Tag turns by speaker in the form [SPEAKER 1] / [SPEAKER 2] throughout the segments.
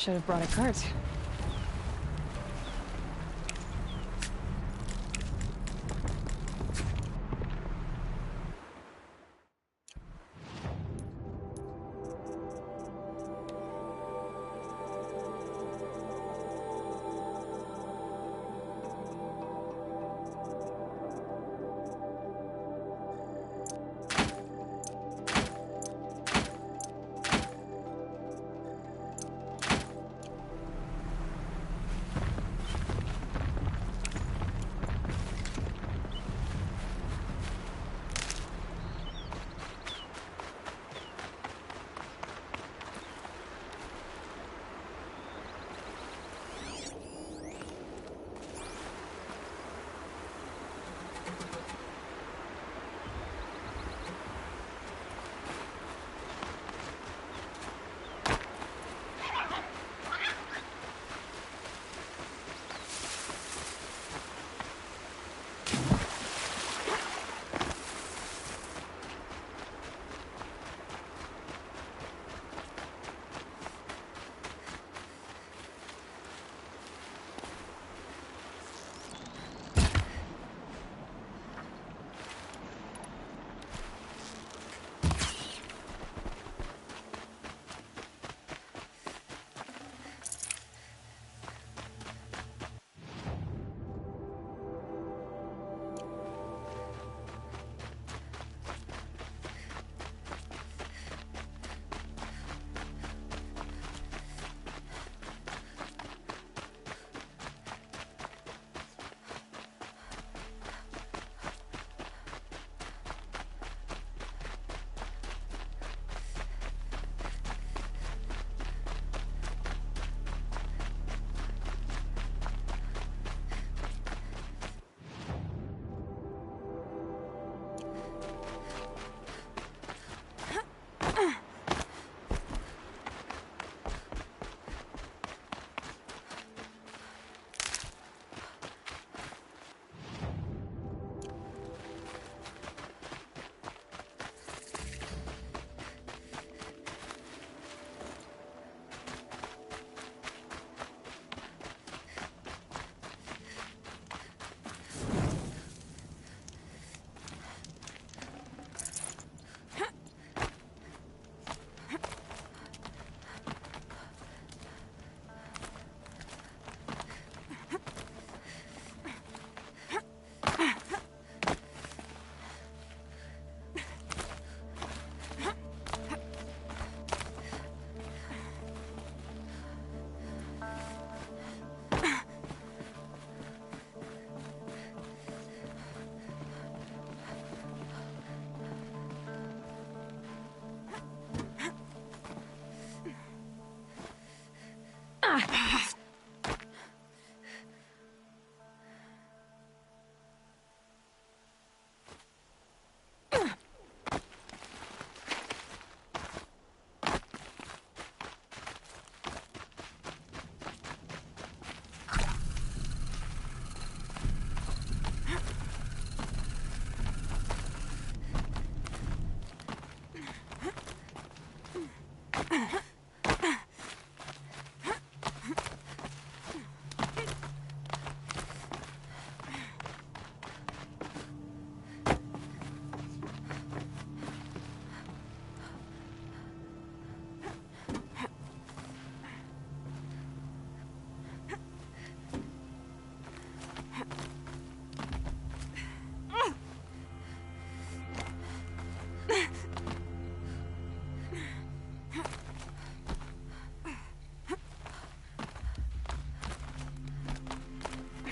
[SPEAKER 1] Should have brought a cart.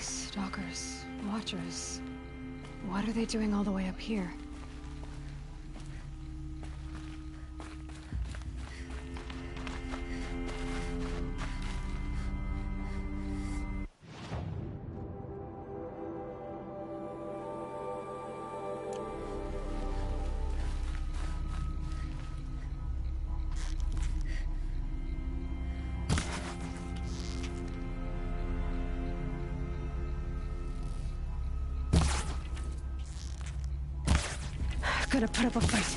[SPEAKER 1] Stalkers, watchers. What are they doing all the way up here? Gotta put up a fight.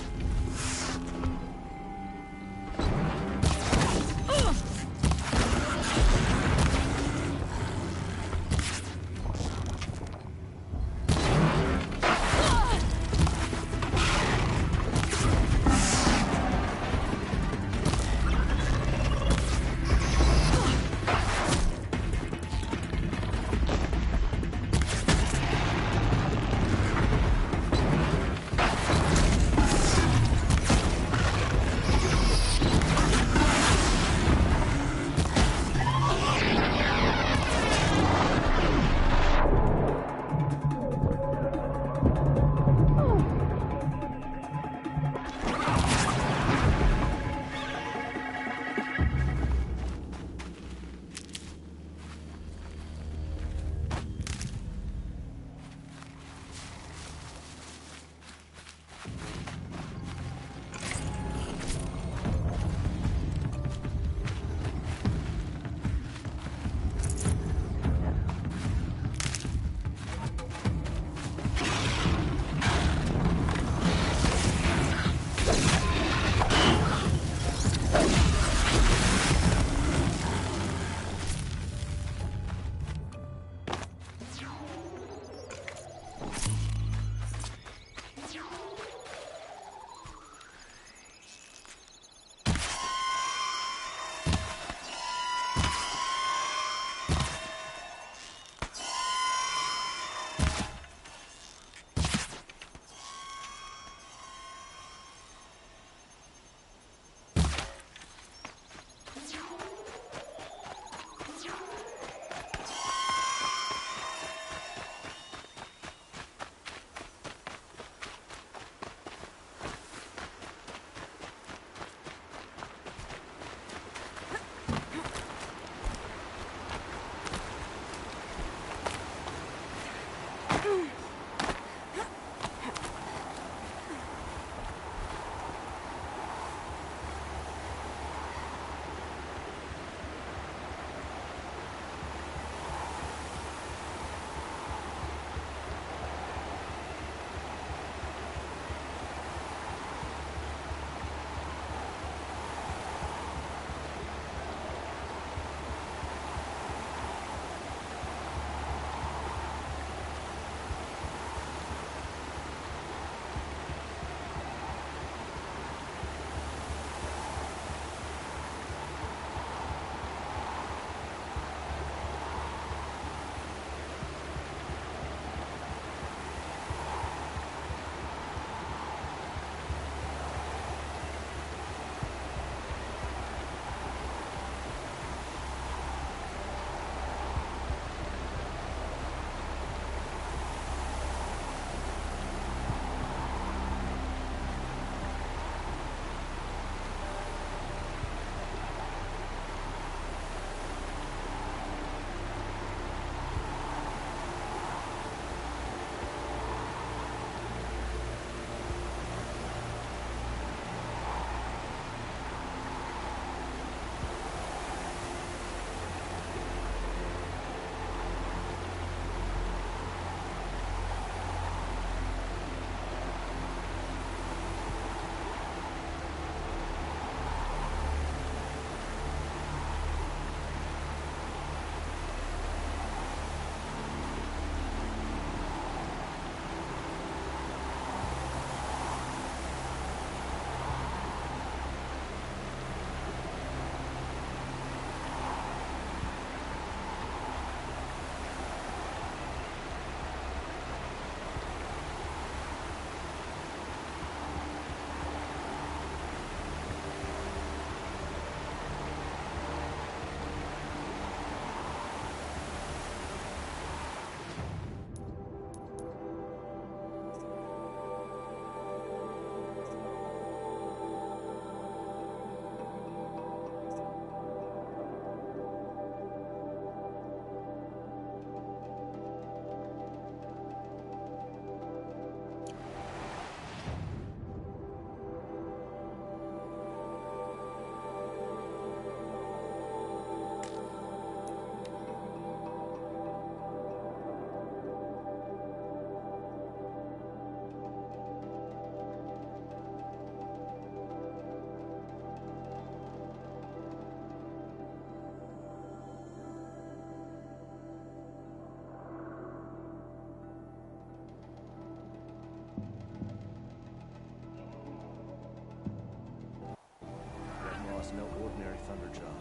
[SPEAKER 2] is no ordinary thunder job.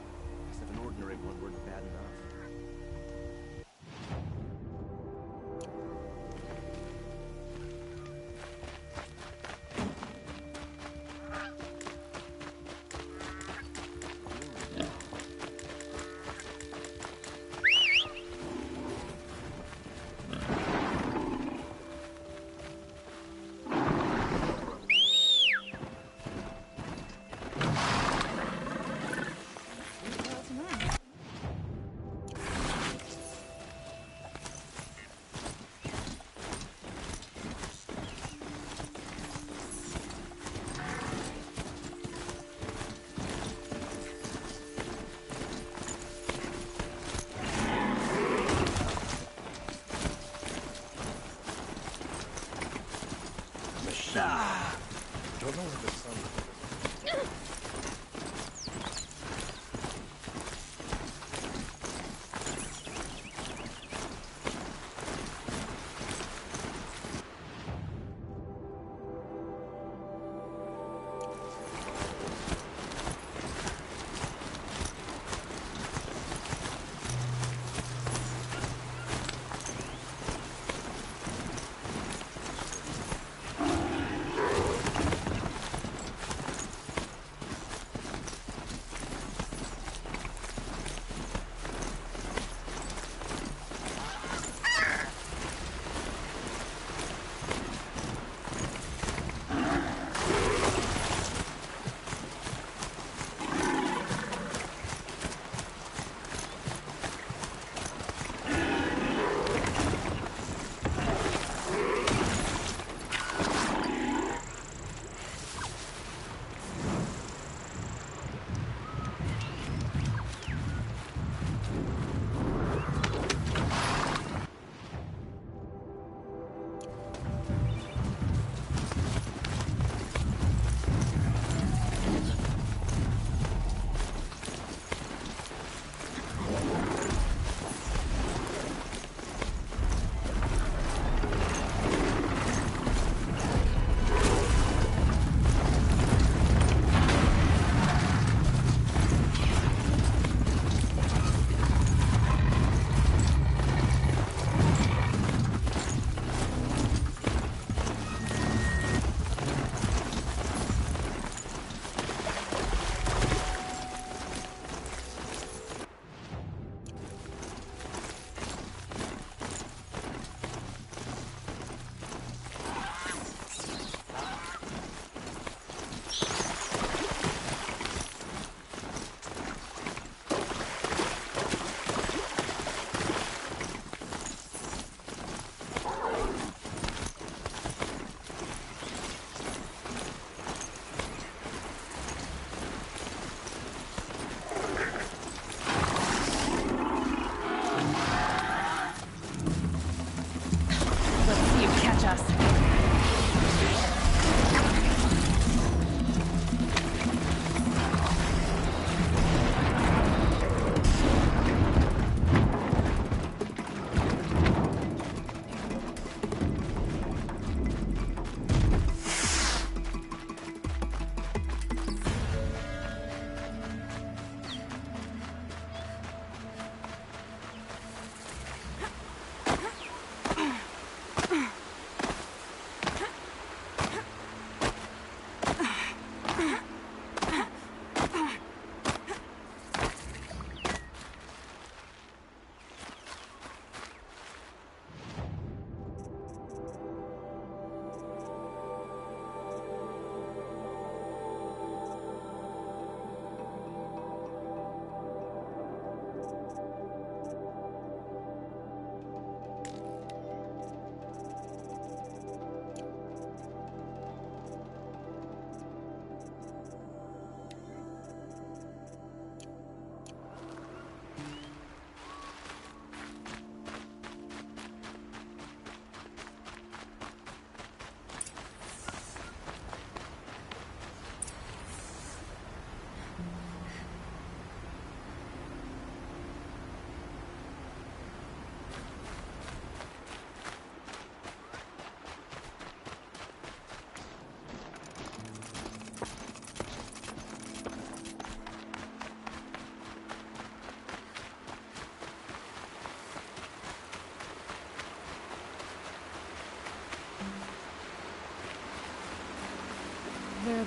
[SPEAKER 2] As if an ordinary one weren't bad enough. Don't know where the sun is.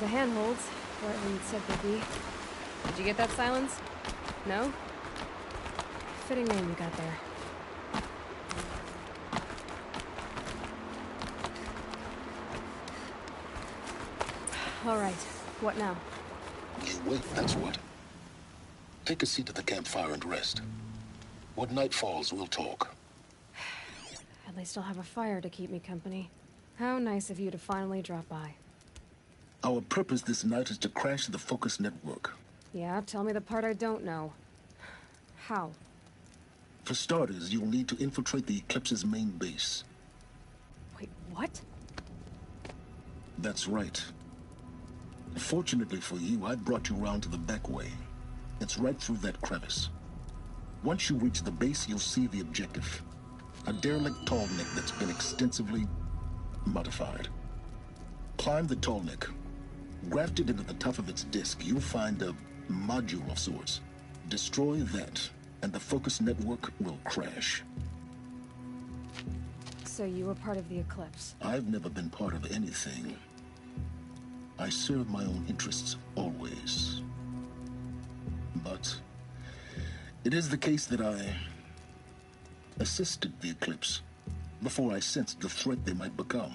[SPEAKER 1] the handholds, wherever you'd said they'd be. Did you get that silence? No? Fitting name you got there. All right, what now?
[SPEAKER 3] You wait, that's what. Take a seat at the campfire and rest. When night falls, we'll talk.
[SPEAKER 1] At least I'll have a fire to keep me company. How nice of you to finally drop by.
[SPEAKER 3] Our purpose this night is to crash the Focus network.
[SPEAKER 1] Yeah, tell me the part I don't know. How?
[SPEAKER 3] For starters, you'll need to infiltrate the Eclipse's main base.
[SPEAKER 1] Wait, what?
[SPEAKER 3] That's right. Fortunately for you, I brought you round to the back way. It's right through that crevice. Once you reach the base, you'll see the objective. A derelict tall neck that's been extensively modified. Climb the tall neck. Grafted into the top of its disk, you'll find a module of sorts. Destroy that, and the Focus network will crash.
[SPEAKER 1] So you were part of the Eclipse?
[SPEAKER 3] I've never been part of anything. I serve my own interests, always. But it is the case that I assisted the Eclipse before I sensed the threat they might become.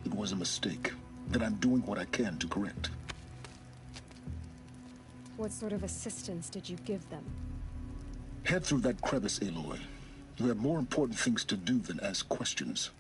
[SPEAKER 3] It was a mistake that I'm doing what I can to correct.
[SPEAKER 1] What sort of assistance did you give them?
[SPEAKER 3] Head through that crevice, Aloy. You have more important things to do than ask questions.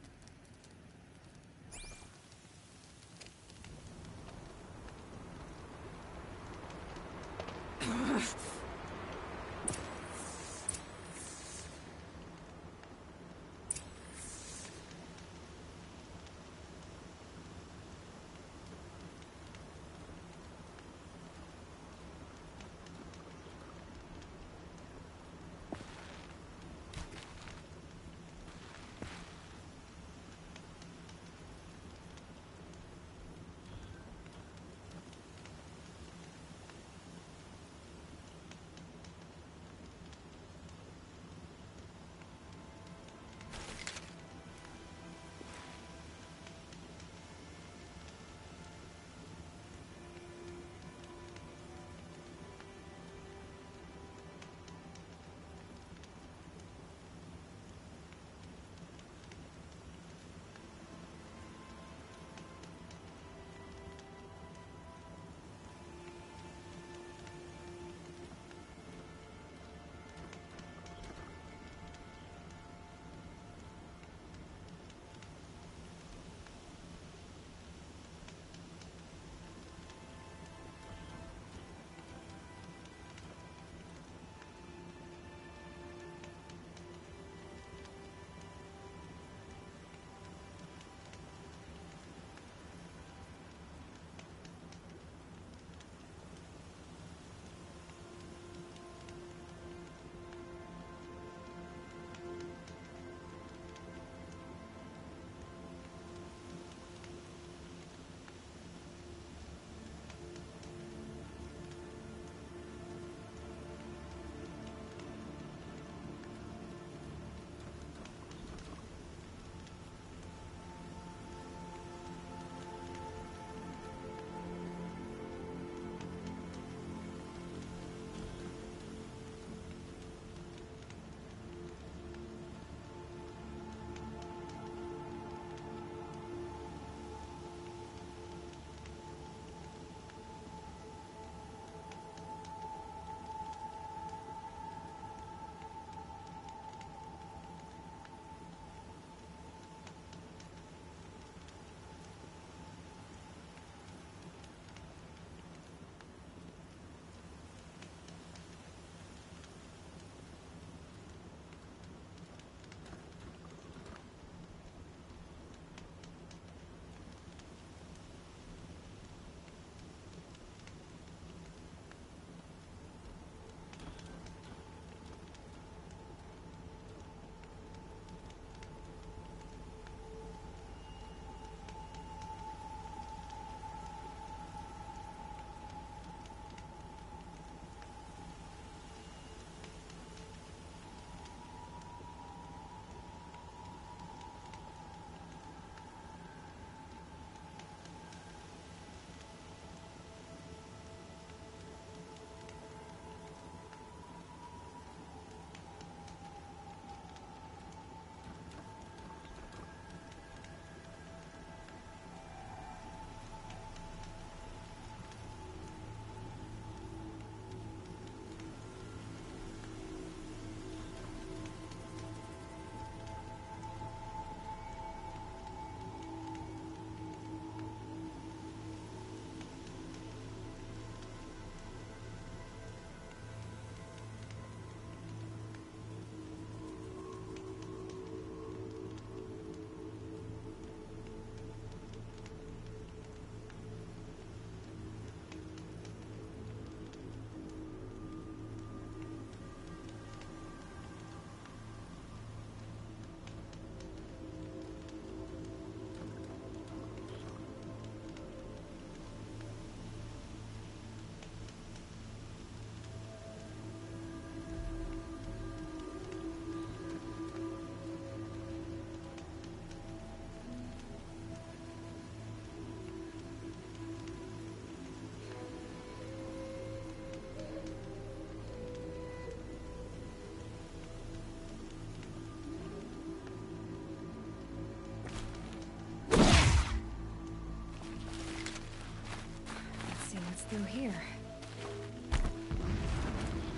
[SPEAKER 1] through here?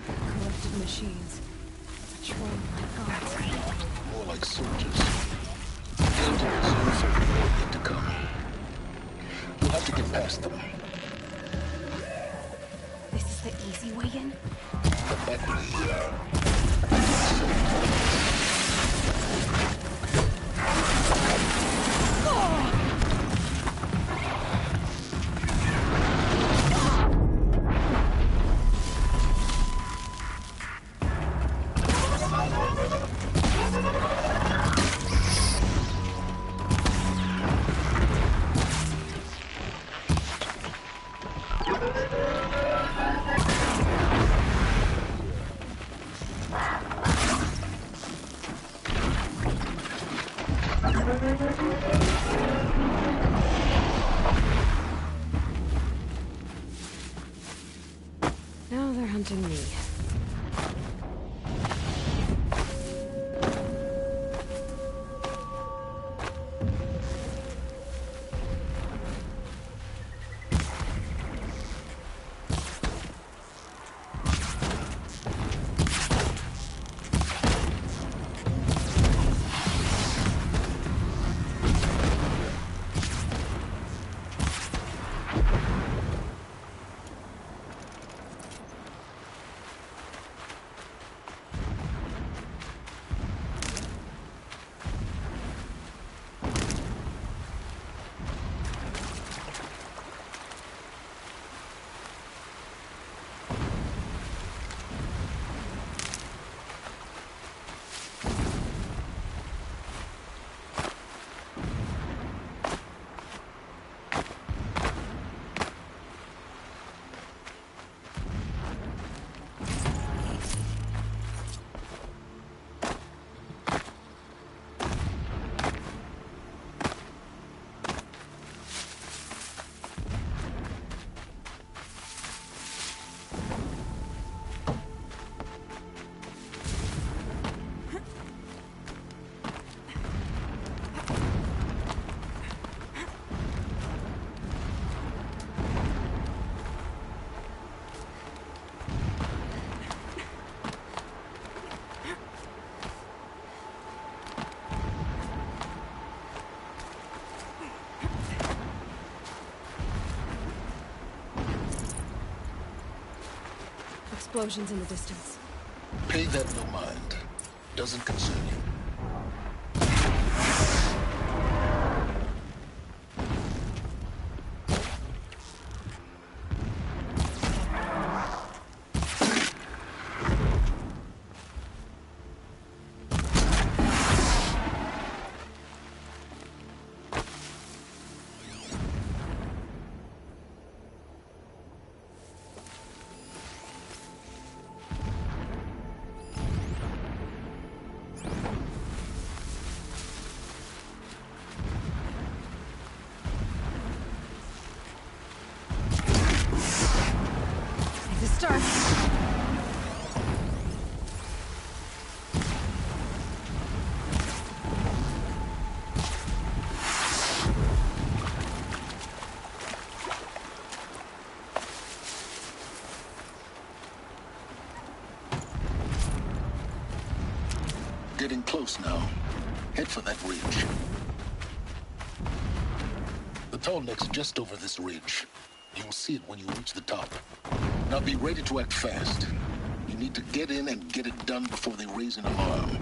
[SPEAKER 1] Collected machines. Patrolling my guards.
[SPEAKER 3] More like soldiers. Building reserve for war yet to come. We'll have to get past them.
[SPEAKER 1] This is the easy way in?
[SPEAKER 3] The back way.
[SPEAKER 1] Now they're hunting me. Explosions in the distance.
[SPEAKER 3] Pay that no mind. Doesn't concern you.
[SPEAKER 1] Start.
[SPEAKER 3] Getting close now. Head for that ridge. The tall neck's just over this ridge. You'll see it when you reach the top. Now be ready to act fast. You need to get in and get it done before they raise an alarm.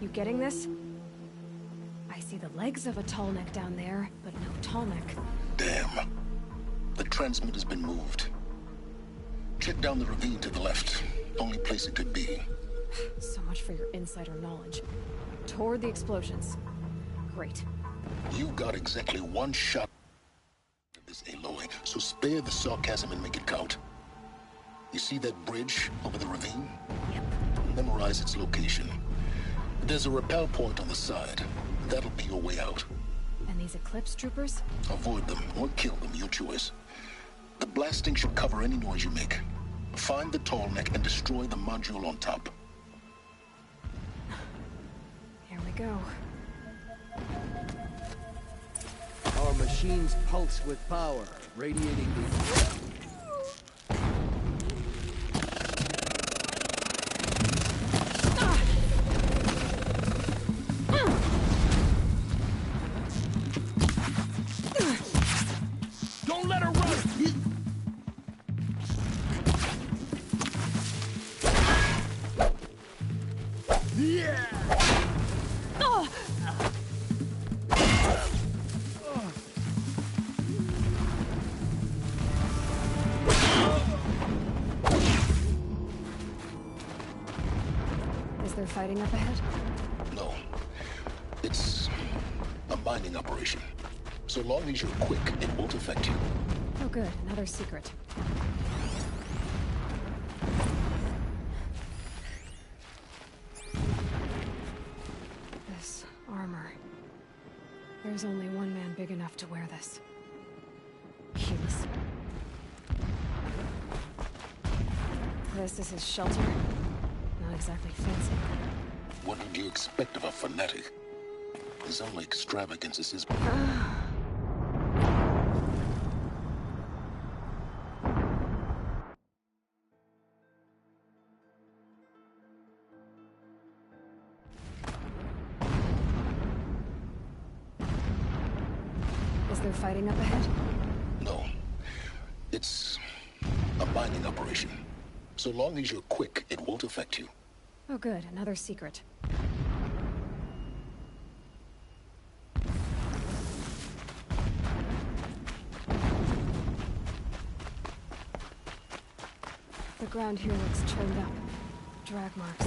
[SPEAKER 1] You getting this? I see the legs of a tall neck down there, but no tall neck.
[SPEAKER 3] Damn. The transmitter's been moved. Check down the ravine to the left. Only place it could be.
[SPEAKER 1] So much for your insider knowledge. Toward the explosions. Great.
[SPEAKER 3] You got exactly one shot at this, Aloy, so spare the sarcasm and make it count. You see that bridge over the ravine?
[SPEAKER 1] Yep.
[SPEAKER 3] Memorize its location. There's a rappel point on the side. That'll be your way out.
[SPEAKER 1] And these Eclipse troopers?
[SPEAKER 3] Avoid them or kill them, your choice. The blasting should cover any noise you make. Find the tall neck and destroy the module on top.
[SPEAKER 1] Here we go.
[SPEAKER 2] machines pulse with power, radiating the... Don't let her run! Yeah!
[SPEAKER 1] Is there fighting up ahead?
[SPEAKER 3] No. It's a mining operation. So long as you're quick, it won't affect you.
[SPEAKER 1] Oh good, another secret. This armor. There's only one man big enough to wear this. Hughes. This is his shelter. Not exactly fancy.
[SPEAKER 3] What would you expect of a fanatic? His only extravagance is his...
[SPEAKER 1] Is there fighting up ahead?
[SPEAKER 3] No. It's a mining operation. So long as you're quick, it won't affect you.
[SPEAKER 1] Oh good, another secret. The ground here looks churned up. Drag marks,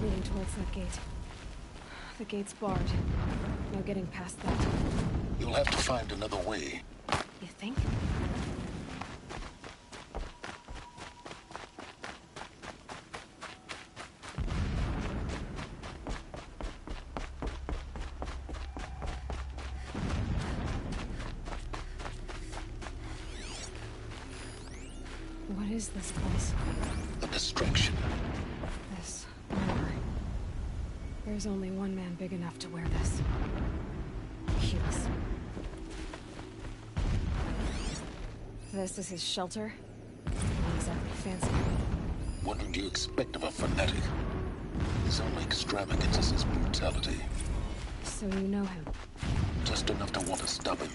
[SPEAKER 1] leading towards that gate. The gate's barred. No getting past that.
[SPEAKER 3] You'll have to find another way.
[SPEAKER 1] You think? What is this place?
[SPEAKER 3] A distraction.
[SPEAKER 1] This armor. There's only one man big enough to wear this. Hughes. This is his shelter. Not exactly fancy.
[SPEAKER 3] What would you expect of a fanatic? His only extravagance is his brutality.
[SPEAKER 1] So you know him?
[SPEAKER 3] Just enough to want to stop him.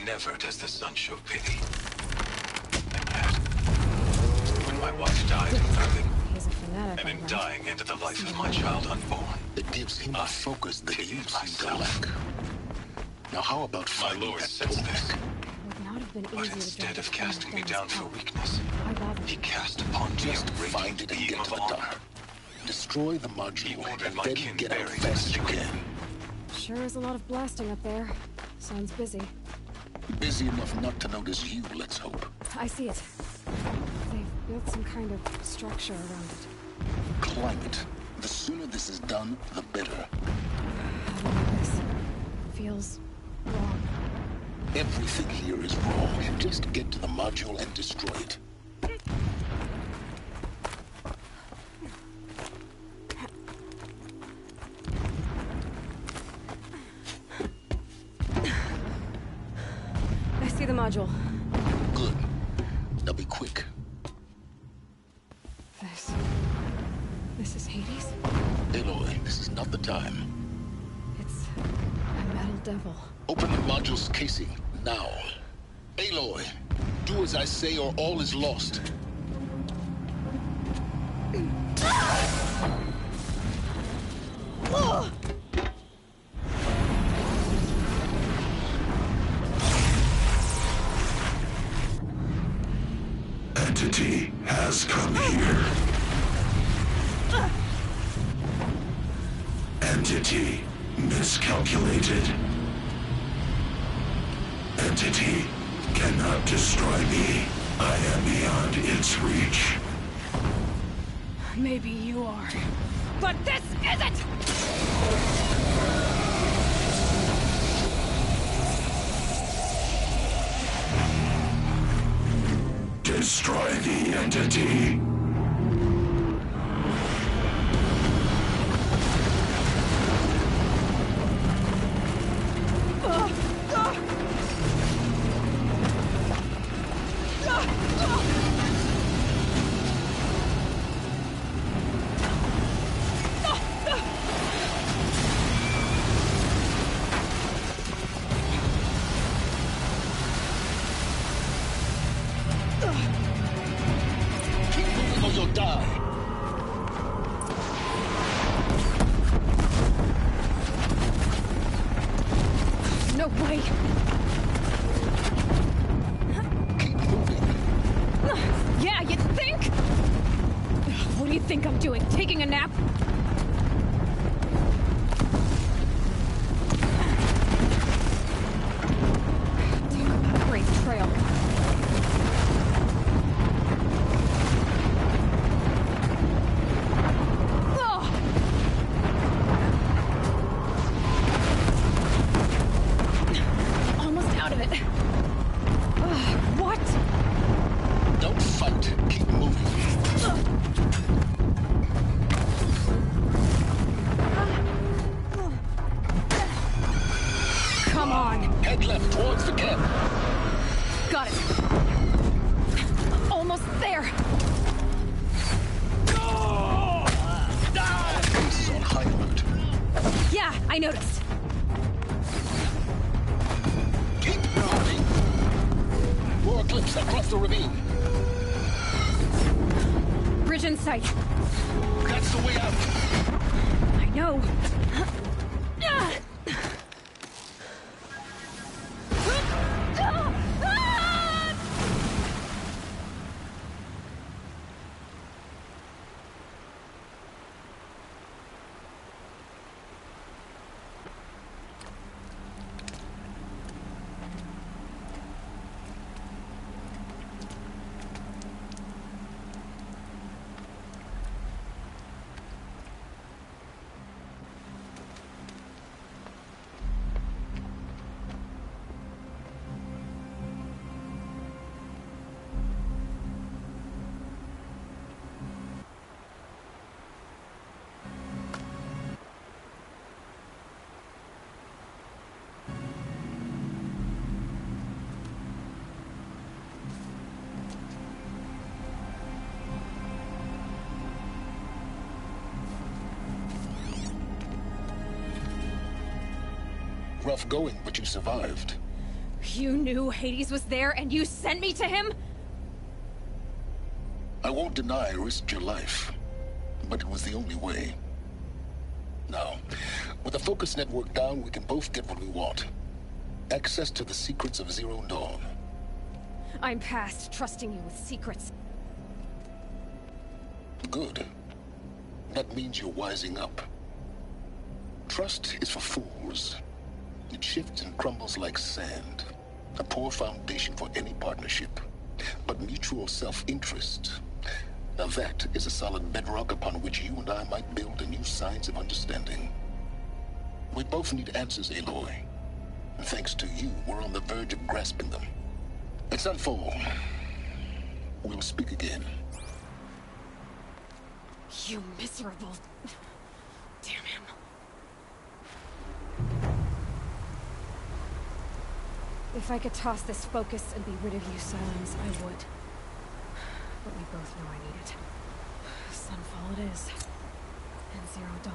[SPEAKER 4] Never does the sun show pity. And yet, when my wife died in birthing,
[SPEAKER 1] He's a fanatic,
[SPEAKER 4] and in
[SPEAKER 1] all right.
[SPEAKER 4] dying into the life of my child unborn,
[SPEAKER 3] It gives him a focus that you seem to lack. Now how about
[SPEAKER 4] my
[SPEAKER 3] finding
[SPEAKER 4] lord
[SPEAKER 3] that
[SPEAKER 4] sensed
[SPEAKER 3] totem?
[SPEAKER 4] this.
[SPEAKER 1] It would not have been
[SPEAKER 4] But
[SPEAKER 1] easy to
[SPEAKER 4] instead
[SPEAKER 1] drag
[SPEAKER 4] of
[SPEAKER 1] the
[SPEAKER 4] casting me
[SPEAKER 1] his
[SPEAKER 4] down for
[SPEAKER 1] power.
[SPEAKER 4] weakness,
[SPEAKER 1] Why bother?
[SPEAKER 4] he cast upon me
[SPEAKER 3] Just
[SPEAKER 4] a great
[SPEAKER 3] find it and
[SPEAKER 4] beam
[SPEAKER 3] get
[SPEAKER 4] of
[SPEAKER 3] to the
[SPEAKER 4] honor.
[SPEAKER 3] top. Destroy the
[SPEAKER 4] He
[SPEAKER 3] module
[SPEAKER 4] ordered
[SPEAKER 3] and
[SPEAKER 4] my
[SPEAKER 3] then
[SPEAKER 4] kin
[SPEAKER 3] get out
[SPEAKER 4] buried
[SPEAKER 3] fast as you
[SPEAKER 4] in the
[SPEAKER 3] can.
[SPEAKER 1] Sure is a lot of blasting up there. Sounds busy.
[SPEAKER 3] Busy enough not to notice you, let's hope.
[SPEAKER 1] I see it. They've built some kind of structure around it.
[SPEAKER 3] Climb it. The sooner this is done, the better.
[SPEAKER 1] How do you know this? Feels wrong.
[SPEAKER 3] Everything here is wrong. Just get to the module and destroy it.
[SPEAKER 1] I see the module.
[SPEAKER 3] Good. Now be quick.
[SPEAKER 1] This is Hades?
[SPEAKER 3] Aloy, this is not the time.
[SPEAKER 1] It's a metal devil.
[SPEAKER 3] Open the module's casing, now. Aloy, do as I say or all is lost.
[SPEAKER 5] Entity has come here. Entity miscalculated. Entity cannot destroy me. I am beyond its reach.
[SPEAKER 1] Maybe you are. But this isn't!
[SPEAKER 5] destroy the entity.
[SPEAKER 3] Keep moving or you'll die.
[SPEAKER 1] No way!
[SPEAKER 3] Keep moving.
[SPEAKER 1] Yeah, you think? What do you think I'm doing? Taking a nap? Talk about a great trail. Ugh! Almost out of it. What?
[SPEAKER 3] Don't fight. Keep moving.
[SPEAKER 1] Come on.
[SPEAKER 3] Head left towards the camp.
[SPEAKER 1] Got it. Almost there.
[SPEAKER 3] Base is on high alert.
[SPEAKER 1] Yeah, I noticed.
[SPEAKER 3] Keep moving. More eclipse across the ravine.
[SPEAKER 1] Bridge in sight.
[SPEAKER 3] That's the way out.
[SPEAKER 1] I know.
[SPEAKER 3] Rough going, but you survived.
[SPEAKER 1] You knew Hades was there and you sent me to him?
[SPEAKER 3] I won't deny I risked your life, but it was the only way. Now, with the focus network down, we can both get what we want. Access to the secrets of Zero Dawn.
[SPEAKER 1] I'm past trusting you with secrets.
[SPEAKER 3] Good. That means you're wising up. Trust is for fools. It shifts and crumbles like sand. A poor foundation for any partnership. But mutual self-interest, now that is a solid bedrock upon which you and I might build a new science of understanding. We both need answers, Aloy. And thanks to you, we're on the verge of grasping them. Let's unfold. We'll speak again.
[SPEAKER 1] You miserable... Damn him. If I could toss this focus and be rid of you, Silence, I would. But we both know I need it. Sunfall it is. And Zero Dawn.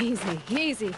[SPEAKER 1] Easy, easy.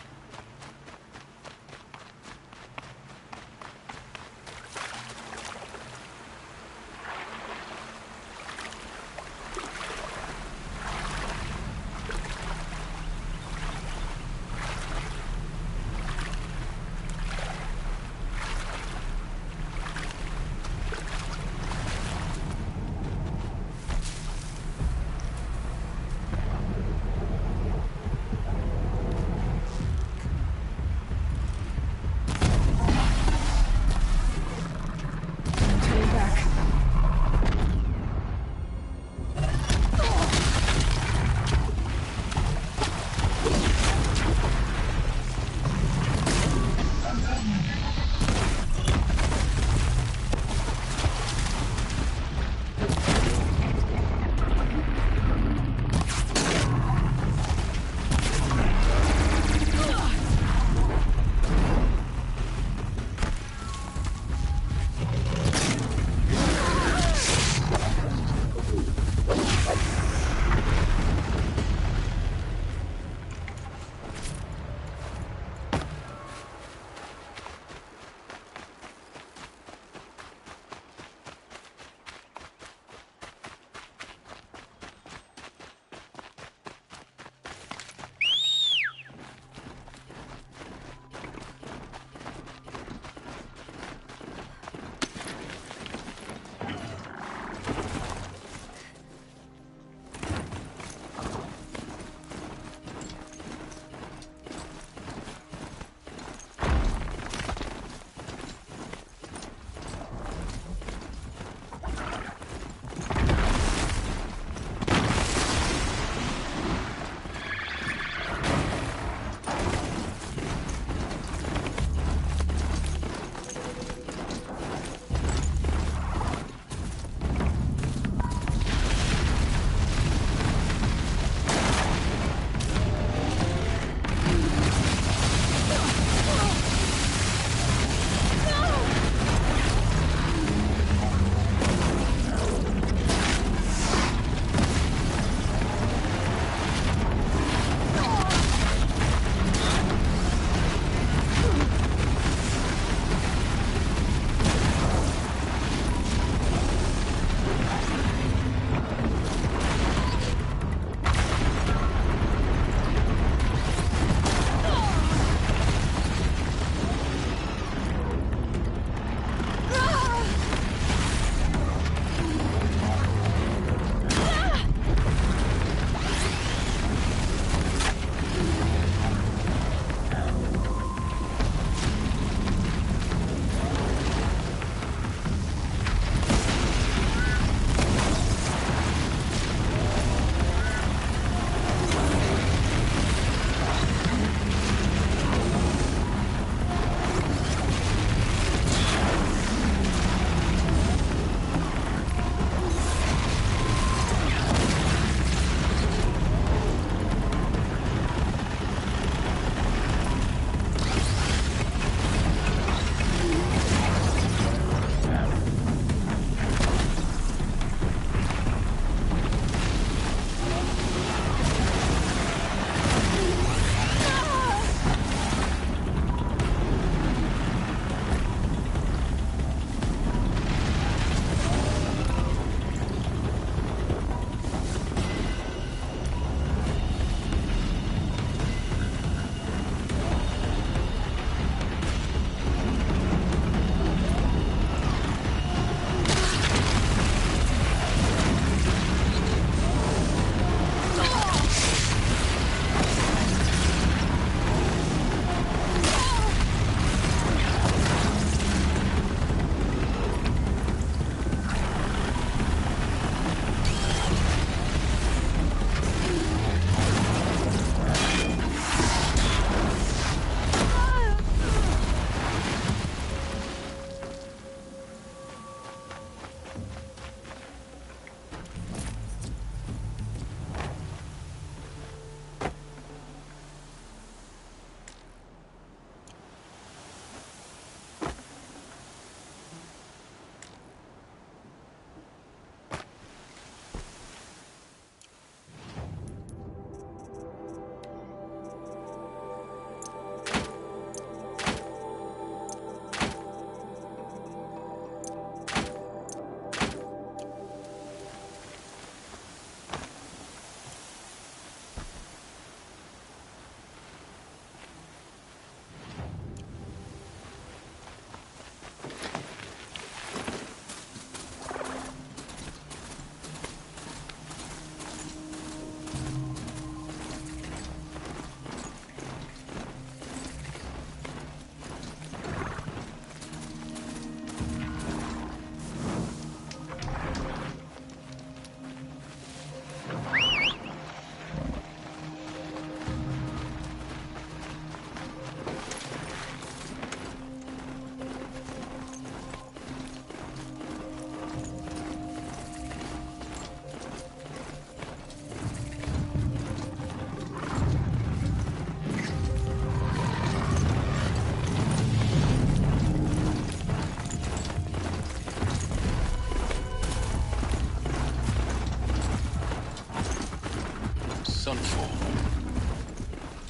[SPEAKER 3] Sunfall.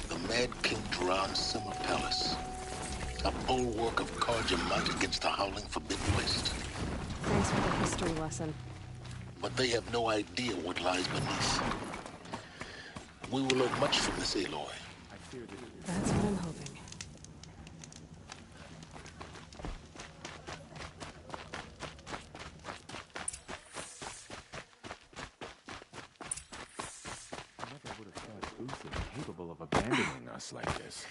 [SPEAKER 3] The Mad King Duran's summer palace. A bulwark of Karja might against the howling forbidden waste.
[SPEAKER 1] Thanks for the history lesson.
[SPEAKER 3] But they have no idea what lies beneath. We will learn much from this Aloy.
[SPEAKER 1] That's what I'm hoping.
[SPEAKER 2] I never would have thought Uther capable of abandoning us like this.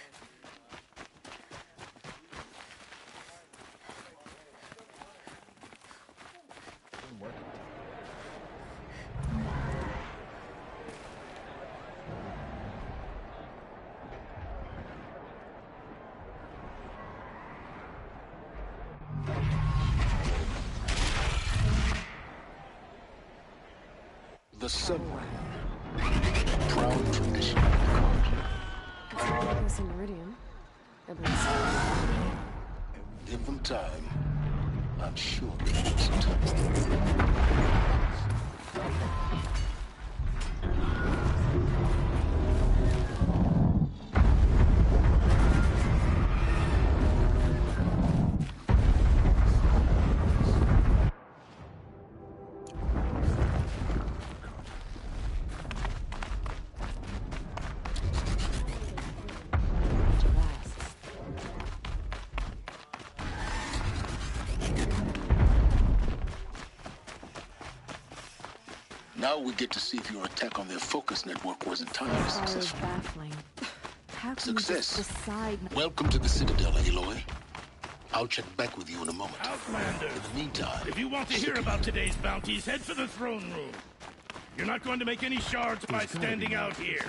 [SPEAKER 3] The Sunray. Proud tradition of the Karja.
[SPEAKER 1] It's in Meridian. Everyone's
[SPEAKER 3] Give them time. I'm sure they will sometimes. Now we get to see if your attack on their focus network was entirely successful.
[SPEAKER 1] baffling. How can
[SPEAKER 3] Success.
[SPEAKER 1] you just decide?
[SPEAKER 3] Welcome to the Citadel, Aloy. I'll check back with you in a moment.
[SPEAKER 6] Outlander,
[SPEAKER 3] In the meantime,
[SPEAKER 6] if you want to hear about today's bounties, head for the throne room. You're not going to make any shards by standing out here.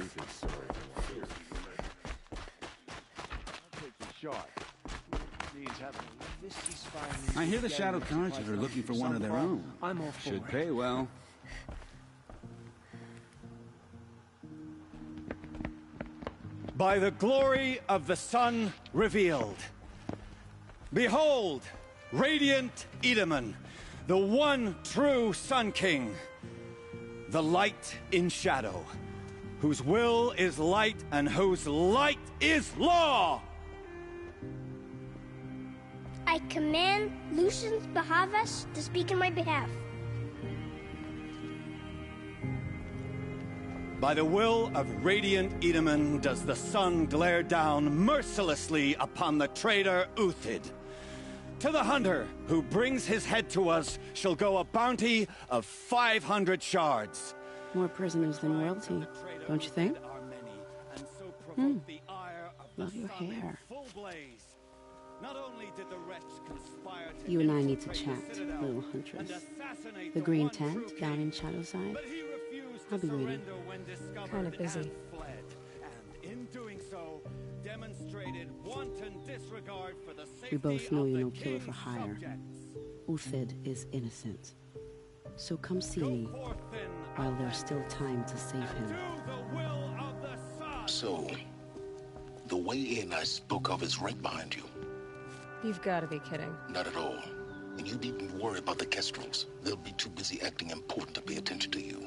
[SPEAKER 7] I hear the Shadow Carja are looking for one of their own.
[SPEAKER 8] I'm all for
[SPEAKER 7] Should
[SPEAKER 8] it.
[SPEAKER 7] pay well.
[SPEAKER 8] By the glory of the sun revealed. Behold, radiant Edaman, the one true Sun King. The light in shadow, whose will is light and whose light is law!
[SPEAKER 9] I command Lucius Bahavas to speak in my behalf.
[SPEAKER 8] By the will of radiant Edaman does the sun glare down mercilessly upon the traitor Uthid. To the hunter who brings his head to us shall go a bounty of 500 shards.
[SPEAKER 10] More prisoners than royalty, don't you think? Love your hair. You and I need to chat, little huntress. The green tent down in Shadowside. I'll be waiting.
[SPEAKER 1] Kind of busy.
[SPEAKER 10] We both know you're no killer for hire. Uthid is innocent. So come see me while there's still time to save him.
[SPEAKER 3] So, the way in I spoke of is right behind you.
[SPEAKER 1] You've got to be kidding.
[SPEAKER 3] Not at all. And you needn't worry about the Kestrels. They'll be too busy acting important to pay attention to you.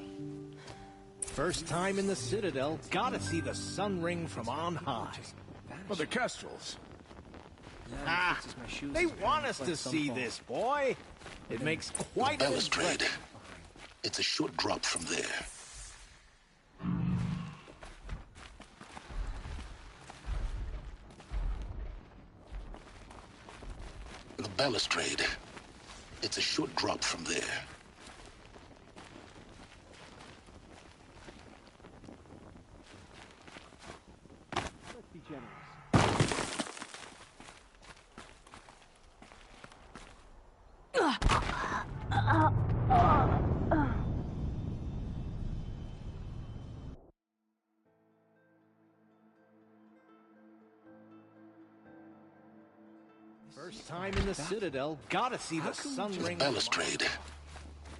[SPEAKER 11] First time in the Citadel, gotta see the sun ring from on high.
[SPEAKER 2] Well, the Kestrels.
[SPEAKER 11] Ah, they want us to see this, boy. It makes quite an
[SPEAKER 3] Balustrade.
[SPEAKER 11] impression.
[SPEAKER 3] It's a short drop from there. The balustrade. It's a short drop from there.
[SPEAKER 8] Let's be generous.
[SPEAKER 11] First time in the Citadel, gotta see the sun
[SPEAKER 3] The
[SPEAKER 11] ring.
[SPEAKER 3] balustrade.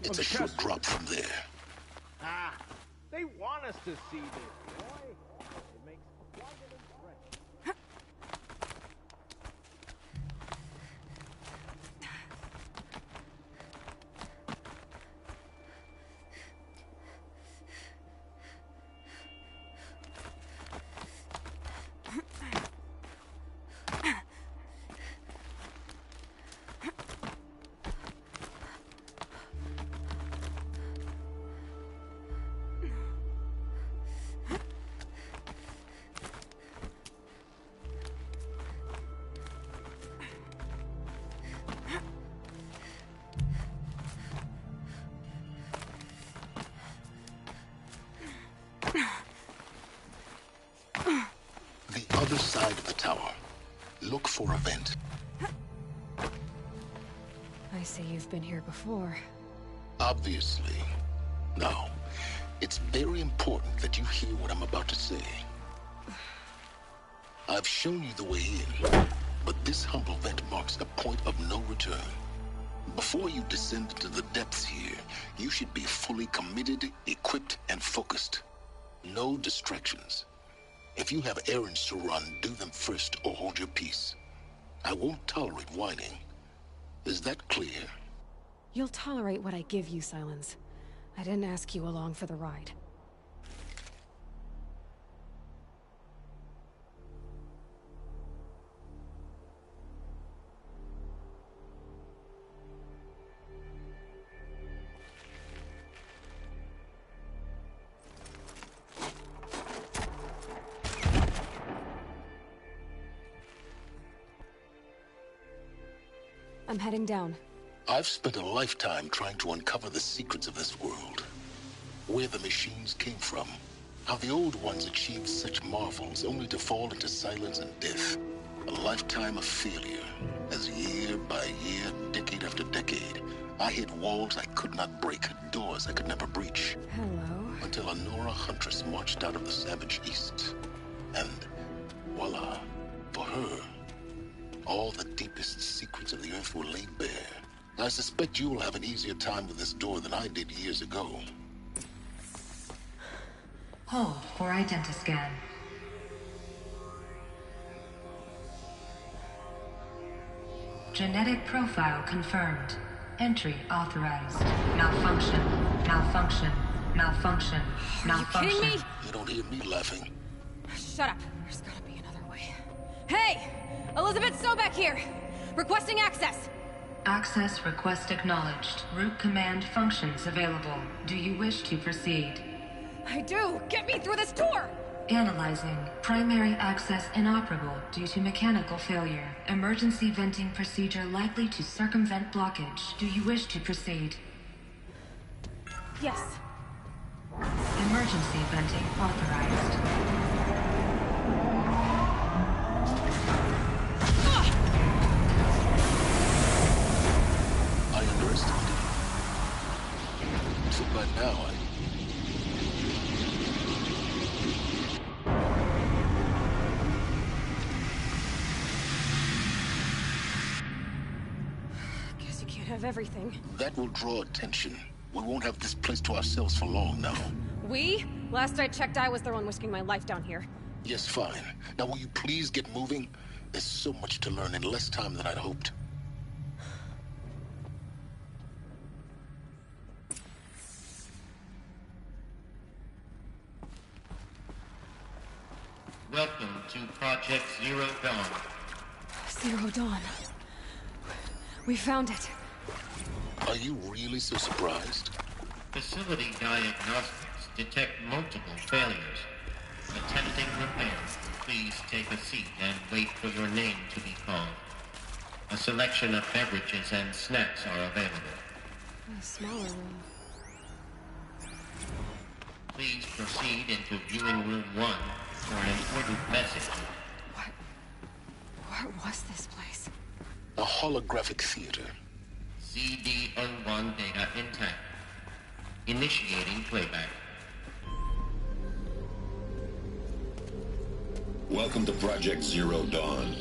[SPEAKER 3] It's a short drop from there.
[SPEAKER 11] Ah, they want us to see this, boy. It makes quite an impression.
[SPEAKER 3] tower. Look for a vent.
[SPEAKER 1] I see you've been here before.
[SPEAKER 3] Obviously. Now, it's very important that you hear what I'm about to say. I've shown you the way in, but this humble vent marks a point of no return. Before you descend into the depths here, you should be fully committed, equipped, and focused. No distractions. If you have errands to run, do them first or hold your peace. I won't tolerate whining. Is that clear?
[SPEAKER 1] You'll tolerate what I give you, Silence. I didn't ask you along for the ride. I'm heading down.
[SPEAKER 3] I've spent a lifetime trying to uncover the secrets of this world. Where the machines came from. How the old ones achieved such marvels only to fall into silence and death. A lifetime of failure. As year by year, decade after decade, I hit walls I could not break, doors I could never breach.
[SPEAKER 1] Hello.
[SPEAKER 3] Until a Nora huntress marched out of the savage east. And voila, for her, all the deepest secrets of the earth were laid bare. I suspect you will have an easier time with this door than I did years ago.
[SPEAKER 12] Hold for identiscan. Genetic profile confirmed. Entry authorized. Malfunction. Malfunction. Malfunction. Malfunction.
[SPEAKER 1] Are you kidding me?
[SPEAKER 3] You don't hear me laughing.
[SPEAKER 1] Shut up. There's gotta be another way. Hey! Elizabeth Sobek here! Requesting access!
[SPEAKER 12] Access request acknowledged. Root command functions available. Do you wish to proceed?
[SPEAKER 1] I do! Get me through this door!
[SPEAKER 12] Analyzing. Primary access inoperable due to mechanical failure. Emergency venting procedure likely to circumvent blockage. Do you wish to proceed?
[SPEAKER 1] Yes.
[SPEAKER 12] Emergency venting authorized.
[SPEAKER 3] So by now,
[SPEAKER 1] Guess you can't have everything.
[SPEAKER 3] That will draw attention. We won't have this place to ourselves for long now.
[SPEAKER 1] We? Last I checked, I was the one risking my life down here.
[SPEAKER 3] Yes, fine. Now will you please get moving? There's so much to learn in less time than I'd hoped.
[SPEAKER 13] Welcome to Project Zero Dawn.
[SPEAKER 1] Zero Dawn. We found it.
[SPEAKER 3] Are you really so surprised?
[SPEAKER 13] Facility diagnostics detect multiple failures. Attempting repair. Please take a seat and wait for your name to be called. A selection of beverages and snacks are available.
[SPEAKER 1] A smaller room.
[SPEAKER 13] Please proceed into viewing room 1 for an important message.
[SPEAKER 1] What was this place?
[SPEAKER 3] A holographic theater.
[SPEAKER 13] CD01 data intact. Initiating playback.
[SPEAKER 5] Welcome to Project Zero Dawn.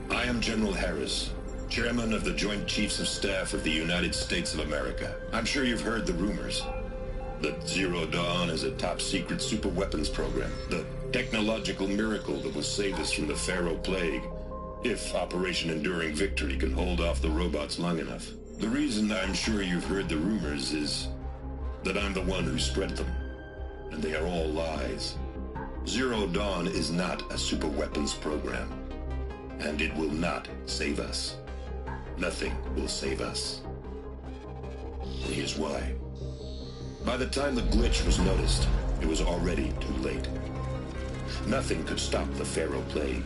[SPEAKER 5] I am General Harris, Chairman of the Joint Chiefs of Staff of the United States of America. I'm sure you've heard the rumors that Zero Dawn is a top-secret superweapons program, the technological miracle that will save us from the Pharaoh Plague, if Operation Enduring Victory can hold off the robots long enough. The reason I'm sure you've heard the rumors is that I'm the one who spread them, and they are all lies. Zero Dawn is not a superweapons program, and it will not save us. Nothing will save us. And here's why. By the time the glitch was noticed, it was already too late. Nothing could stop the Pharaoh Plague.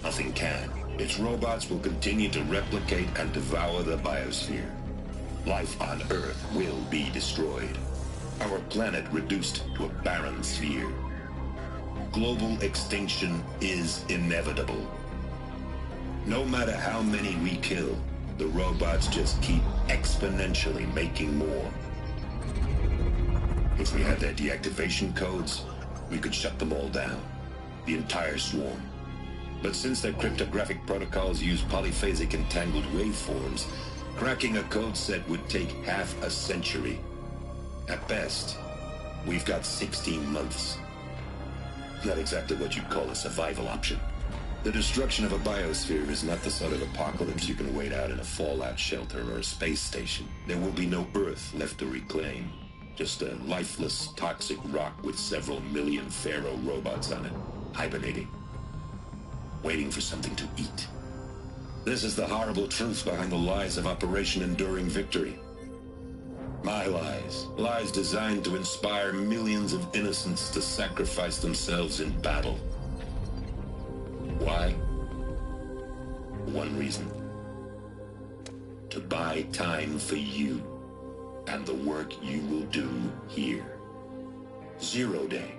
[SPEAKER 5] Nothing can. Its robots will continue to replicate and devour the biosphere. Life on Earth will be destroyed. Our planet reduced to a barren sphere. global extinction is inevitable. No matter how many we kill, the robots just keep exponentially making more. If we had their deactivation codes, we could shut them all down. The entire swarm. But since their cryptographic protocols use polyphasic entangled waveforms, cracking a code set would take half a century. At best, we've got 16 months. Not exactly what you'd call a survival option. The destruction of a biosphere is not the sort of apocalypse you can wait out in a fallout shelter or a space station. There will be no Earth left to reclaim. Just a lifeless, toxic rock with several million Pharaoh robots on it, hibernating, waiting for something to eat. This is the horrible truth behind the lies of Operation Enduring Victory. My lies. Lies designed to inspire millions of innocents to sacrifice themselves in battle. Why? One reason. To buy time for you and the work you will do here. Zero Day.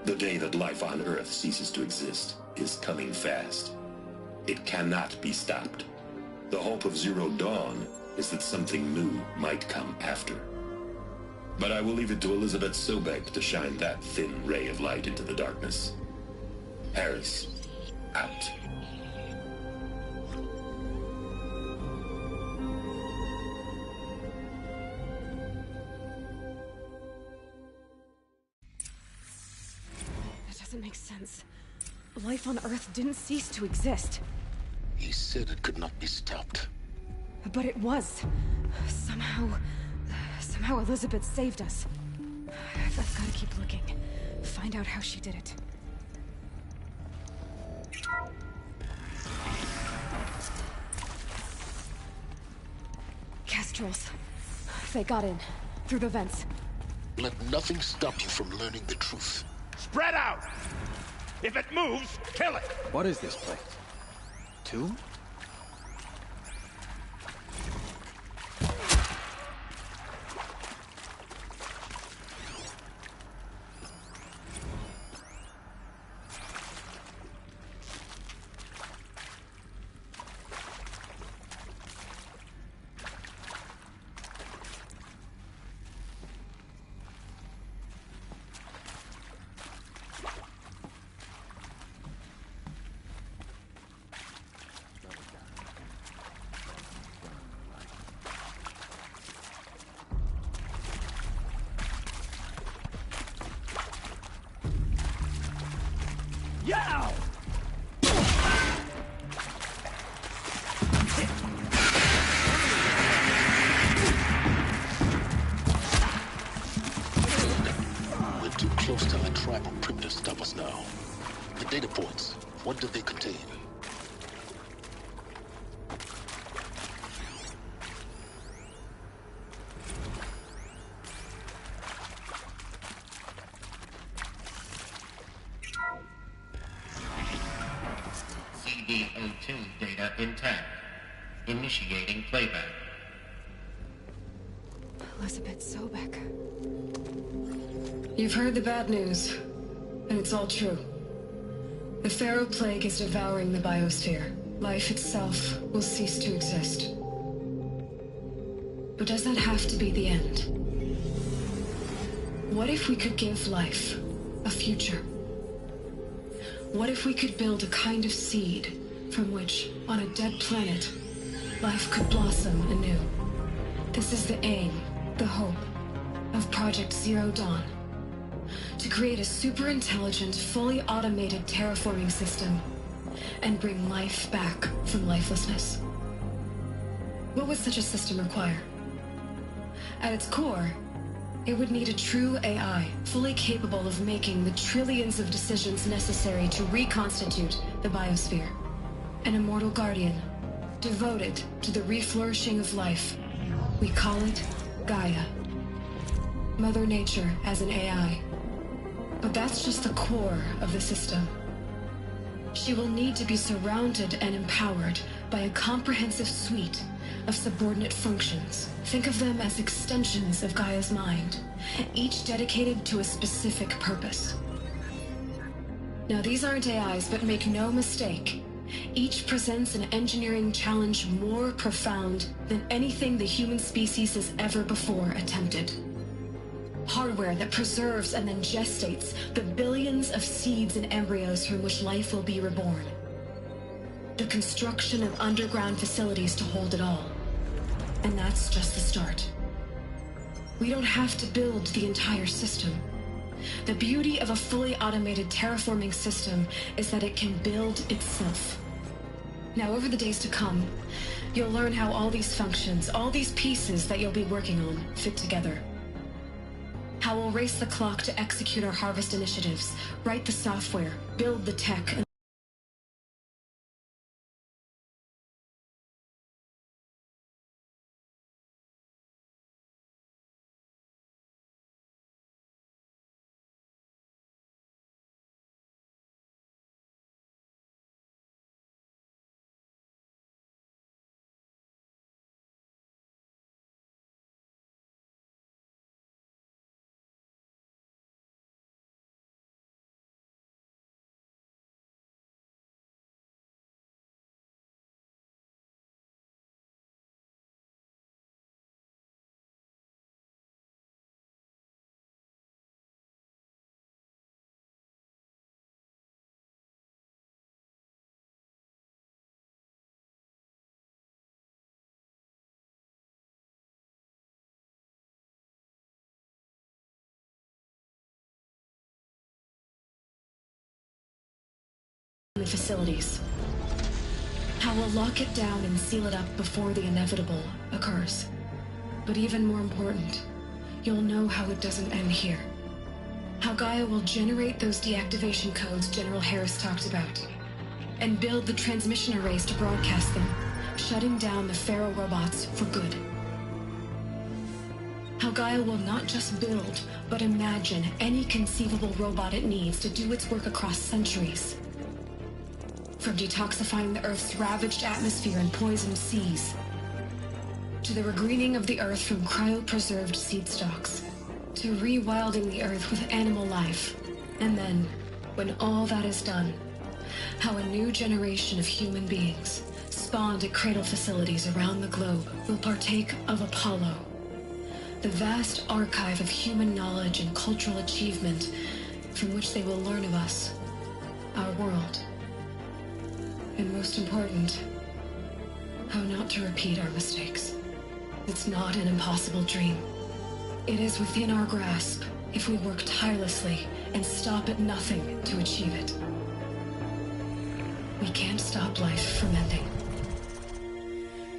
[SPEAKER 5] The day that life on Earth ceases to exist is coming fast. It cannot be stopped. The hope of Zero Dawn is that something new might come after. But I will leave it to Elizabeth Sobek to shine that thin ray of light into the darkness. Harris, out.
[SPEAKER 1] That doesn't make sense. Life on Earth didn't cease to exist.
[SPEAKER 3] He said it could not be stopped.
[SPEAKER 1] But it was. Somehow Elizabeth saved us. I've got to keep looking. Find out how she did it. Kestrels. They got in. Through the vents.
[SPEAKER 3] Let nothing stop you from learning the truth.
[SPEAKER 6] Spread out! If it moves, kill it!
[SPEAKER 2] What is this place? Two?
[SPEAKER 6] Yow!
[SPEAKER 3] We're too close to our tribal primitive to stop us now. The data points, what do they contain?
[SPEAKER 13] CD02 data intact. Initiating playback.
[SPEAKER 1] Elizabeth Sobek.
[SPEAKER 12] You've heard the bad news, and it's all true. The Pharaoh Plague is devouring the biosphere. Life itself will cease to exist. But does that have to be the end? What if we could give life a future? What if we could build a kind of seed from which, on a dead planet, life could blossom anew? This is the aim, the hope, of Project Zero Dawn. To create a super-intelligent, fully automated terraforming system and bring life back from lifelessness. What would such a system require? At its core, it would need a true AI, fully capable of making the trillions of decisions necessary to reconstitute the biosphere. An immortal guardian, devoted to the reflourishing of life. We call it Gaia. Mother Nature as an AI. But that's just the core of the system. She will need to be surrounded and empowered by a comprehensive suite of subordinate functions. Think of them as extensions of Gaia's mind, each dedicated to a specific purpose. Now, these aren't AIs, but make no mistake. Each presents an engineering challenge more profound than anything the human species has ever before attempted. Hardware that preserves and then gestates the billions of seeds and embryos from which life will be reborn. The construction of underground facilities to hold it all. And that's just the start. We don't have to build the entire system. The beauty of a fully automated terraforming system is that it can build itself. Now, over the days to come, you'll learn how all these functions, all these pieces that you'll be working on, fit together. How we'll race the clock to execute our harvest initiatives, write the software, build the tech, and the facilities. How we'll lock it down and seal it up before the inevitable occurs. But even more important, you'll know how it doesn't end here. How Gaia will generate those deactivation codes General Harris talked about, and build the transmission arrays to broadcast them, shutting down the Pharaoh robots for good. How Gaia will not just build, but imagine any conceivable robot it needs to do its work across centuries. From detoxifying the Earth's ravaged atmosphere and poisoned seas, to the regreening of the Earth from cryopreserved seed stalks, to rewilding the Earth with animal life. And then, when all that is done, how a new generation of human beings, spawned at cradle facilities around the globe, will partake of Apollo, the vast archive of human knowledge and cultural achievement from which they will learn of us, our world. And most important, how not to repeat our mistakes. It's not an impossible dream. It is within our grasp if we work tirelessly and stop at nothing to achieve it. We can't stop life from ending.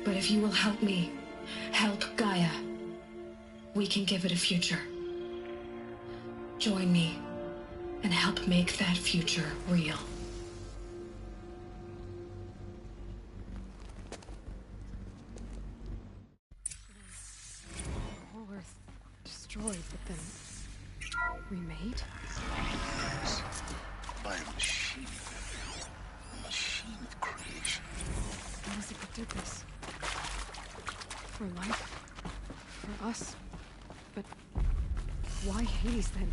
[SPEAKER 12] But if you will help me, help Gaia, we can give it a future. Join me and help make that future real.
[SPEAKER 1] Destroyed, but then remade?
[SPEAKER 3] By a machine. A machine of creation.
[SPEAKER 1] What is it that did this? For life? For us? But why Hades then?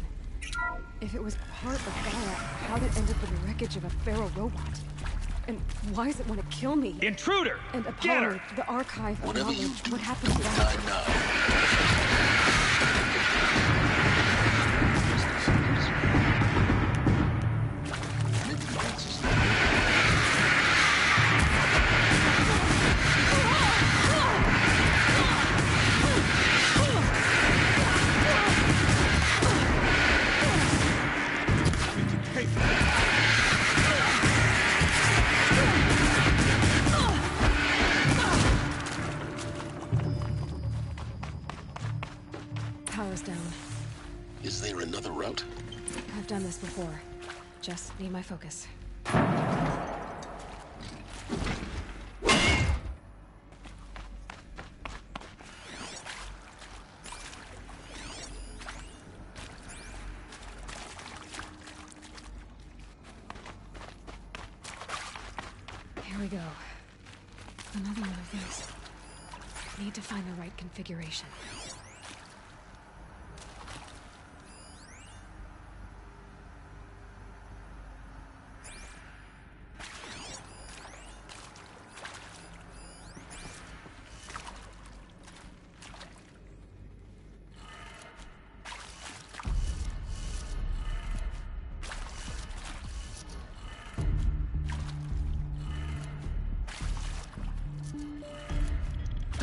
[SPEAKER 1] If it was part of Gaia, how'd it end up in the wreckage of a Pharaoh robot? And why does it want to kill me?
[SPEAKER 6] Intruder!
[SPEAKER 1] And Apollo, the archive of
[SPEAKER 3] Whatever
[SPEAKER 1] knowledge,
[SPEAKER 3] you do,
[SPEAKER 1] what happened to that?
[SPEAKER 3] I know.
[SPEAKER 1] Power's down.
[SPEAKER 3] Is there another route?
[SPEAKER 1] I've done this before. Just need my focus. Here we go. Another one of these. Need to find the right configuration.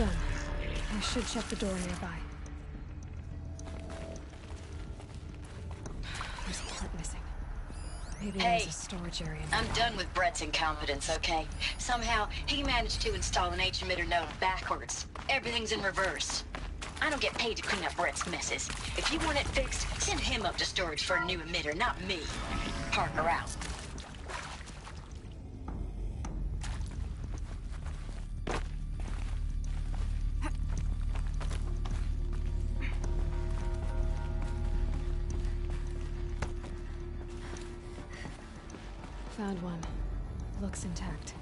[SPEAKER 1] done. I should check the door nearby. There's a part missing. Maybe there's a storage area.
[SPEAKER 14] I'm done with Brett's incompetence, okay? Somehow, he managed to install an H-emitter node backwards. Everything's in reverse. I don't get paid to clean up Brett's messes. If you want it fixed, send him up to storage for a new emitter, not me. Parker out.
[SPEAKER 1] Found one. Looks intact.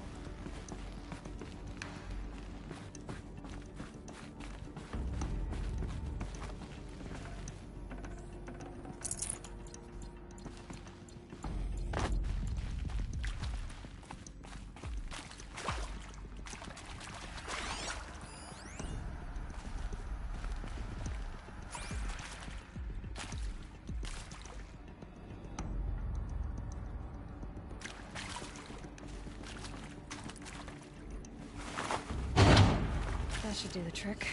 [SPEAKER 1] That should do the trick.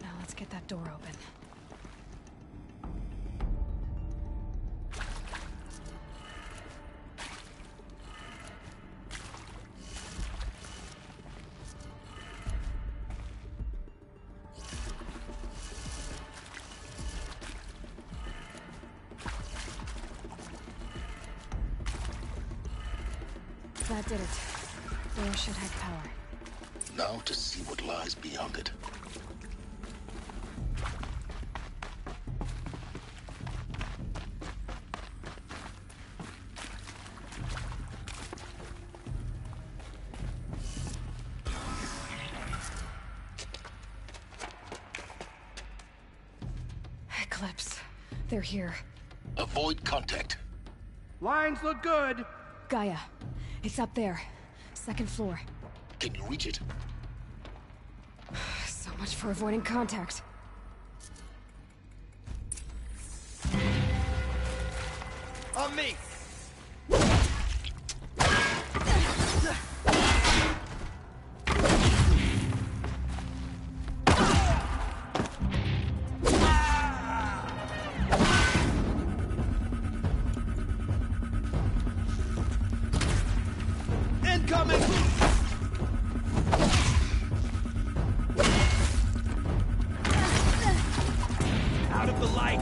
[SPEAKER 1] Now let's get that door open. That did it. Door should have power.
[SPEAKER 3] Now to see what lies beyond it.
[SPEAKER 1] Eclipse. They're here.
[SPEAKER 3] Avoid contact.
[SPEAKER 11] Lines look good.
[SPEAKER 1] Gaia. It's up there. Second floor.
[SPEAKER 3] Can you reach it?
[SPEAKER 1] So much for avoiding contact.
[SPEAKER 11] On me! Incoming! Out of the light!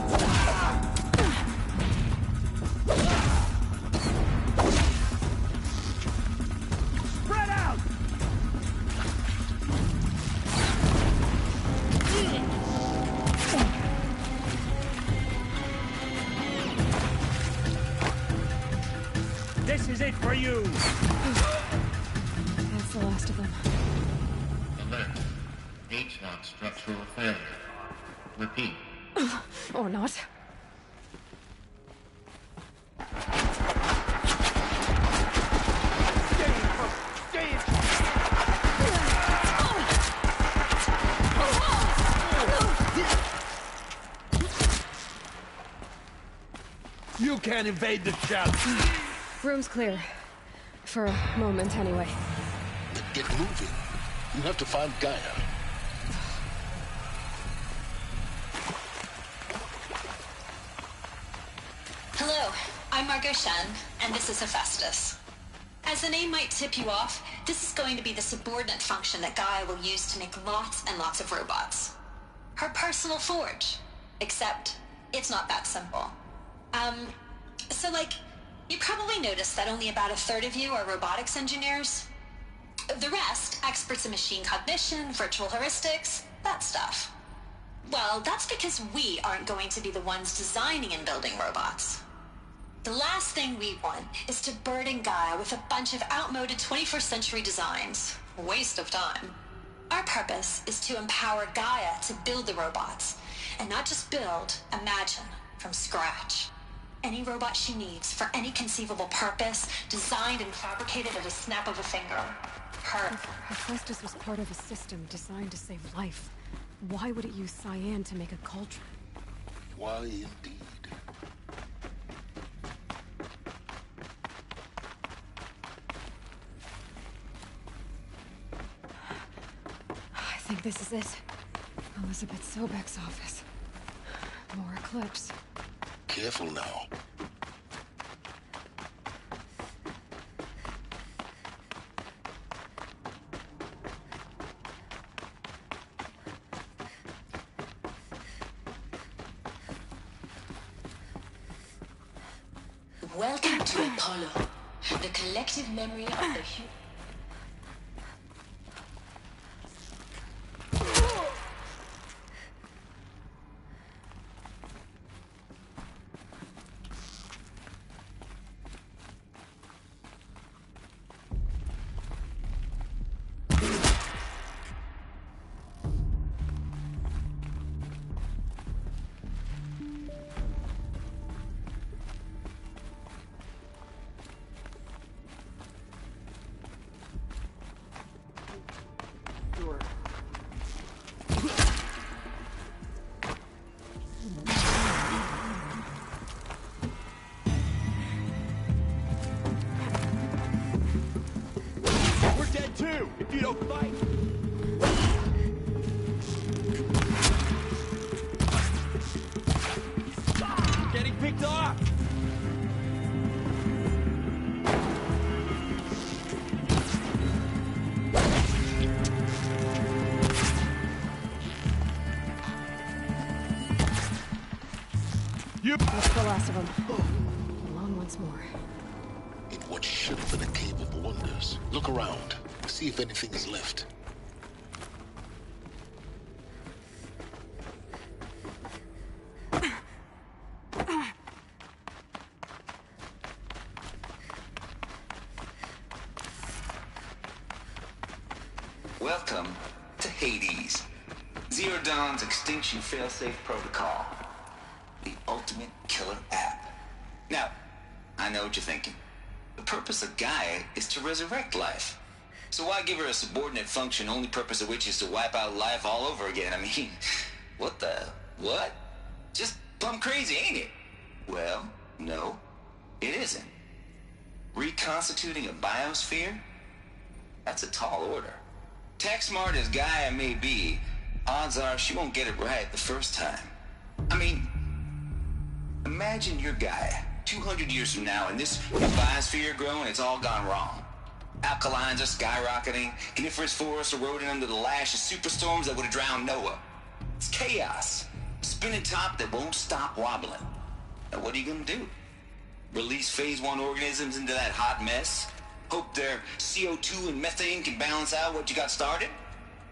[SPEAKER 11] Spread out! This is it for you!
[SPEAKER 1] That's the last of them.
[SPEAKER 13] Alert. H-lock structural failure. Repeat.
[SPEAKER 1] Or not.
[SPEAKER 11] You can't invade the shell.
[SPEAKER 1] Room's clear. For a moment, anyway.
[SPEAKER 3] Then get moving. You have to find Gaia.
[SPEAKER 15] Hello, I'm Margot Shen, and this is Hephaestus. As the name might tip you off, this is going to be the subordinate function that Gaia will use to make lots and lots of robots. Her personal forge. Except, it's not that simple. You probably noticed that only about a third of you are robotics engineers. The rest, experts in machine cognition, virtual heuristics, that stuff. Well, that's because we aren't going to be the ones designing and building robots. The last thing we want is to burden Gaia with a bunch of outmoded 21st century designs. Waste of time. Our purpose is to empower Gaia to build the robots, and not just build, imagine, from scratch. Any robot she needs, for any conceivable purpose, designed and fabricated at a snap of a finger. Her.
[SPEAKER 1] Hephaestus was part of a system designed to save life. Why would it use cyan to make a cauldron?
[SPEAKER 3] Why indeed?
[SPEAKER 1] This is it. Elizabeth Sobek's office. More Eclipse.
[SPEAKER 3] Careful now.
[SPEAKER 15] Welcome to Apollo, the collective memory of the human.
[SPEAKER 6] If you don't fight. Getting picked off.
[SPEAKER 1] That's the last of them. Alone once more.
[SPEAKER 3] In what should have been a cave of wonders. Look around. See if anything is left.
[SPEAKER 16] Welcome to Hades. Zero Dawn's extinction failsafe protocol. The ultimate killer app. Now, I know what you're thinking. The purpose of Gaia is to resurrect life. So why give her a subordinate function, only purpose of which is to wipe out life all over again? I mean, what? Just plumb crazy, ain't it? Well, no, it isn't. Reconstituting a biosphere? That's a tall order. Tech smart as Gaia may be, odds are she won't get it right the first time. I mean, imagine you're Gaia, 200 years from now, and this biosphere growing, it's all gone wrong. Alkalines are skyrocketing, coniferous forests eroding under the lash of superstorms that would have drowned Noah. It's chaos. A spinning top that won't stop wobbling. Now what are you gonna do? Release phase 1 organisms into that hot mess? Hope their CO2 and methane can balance out what you got started?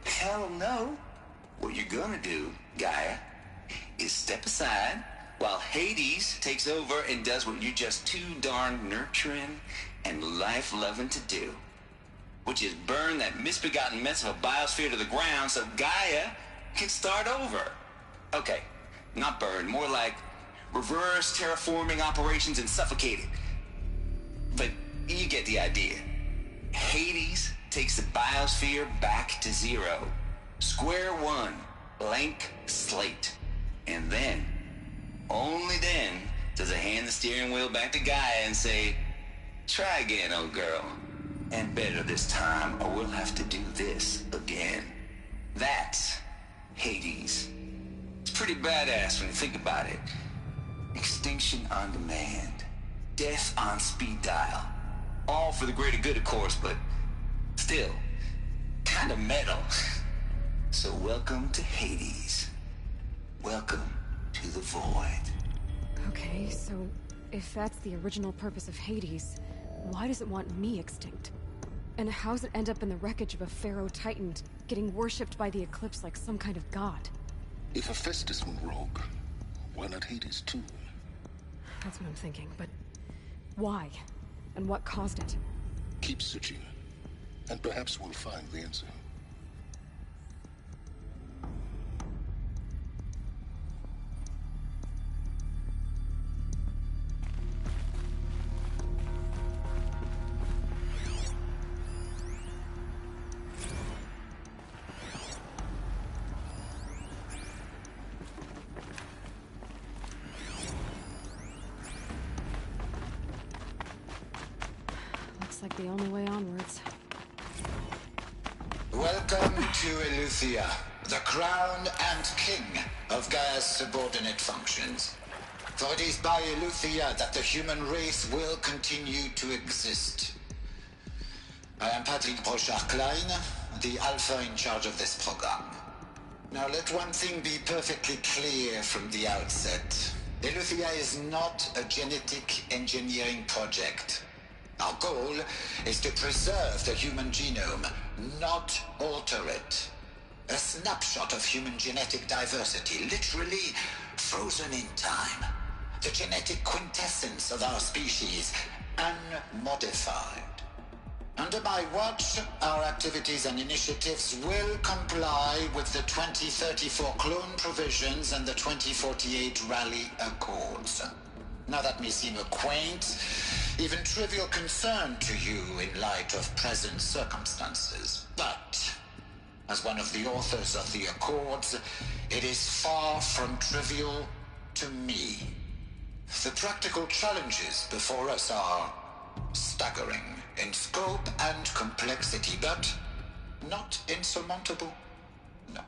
[SPEAKER 16] Hell no. What you're gonna do, Gaia, is step aside while Hades takes over and does what you're just too darn nurturing and life-loving to do, which is burn that misbegotten mess of a biosphere to the ground so Gaia can start over. Okay, not burn, more like reverse terraforming operations and suffocate it. But you get the idea. Hades takes the biosphere back to zero. Square one, blank slate. And then, only then, does it hand the steering wheel back to Gaia and say, try again, old girl. And better this time, or we'll have to do this again. That's Hades. It's pretty badass when you think about it. Extinction on demand. Death on speed dial. All for the greater good, of course, but still, kind of metal. So welcome to Hades. Welcome to the void.
[SPEAKER 1] Okay, so if that's the original purpose of Hades, why does it want me extinct? And how's it end up in the wreckage of a pharaoh titan, getting worshipped by the Eclipse like some kind of god?
[SPEAKER 3] If Hephaestus went rogue, why not Hades too?
[SPEAKER 1] That's what I'm thinking, but why? And what caused it?
[SPEAKER 3] Keep searching, and perhaps we'll find the answer.
[SPEAKER 1] Looks like the only way onwards.
[SPEAKER 16] Welcome to Eleuthia, the crown and king of Gaia's subordinate functions. For it is by Eleuthia that the human race will continue to exist. I am Patrick Brochard-Klein, the Alpha in charge of this program. Now let one thing be perfectly clear from the outset. Eleuthia is not a genetic engineering project. Our goal is to preserve the human genome, not alter it. A snapshot of human genetic diversity, literally frozen in time. The genetic quintessence of our species, unmodified. Under my watch, our activities and initiatives will comply with the 2034 clone provisions and the 2048 Rally Accords. Now that may seem a quaint, even trivial concern to you in light of present circumstances, but as one of the authors of the Accords, it is far from trivial to me. The practical challenges before us are staggering in scope and complexity, but not insurmountable. No.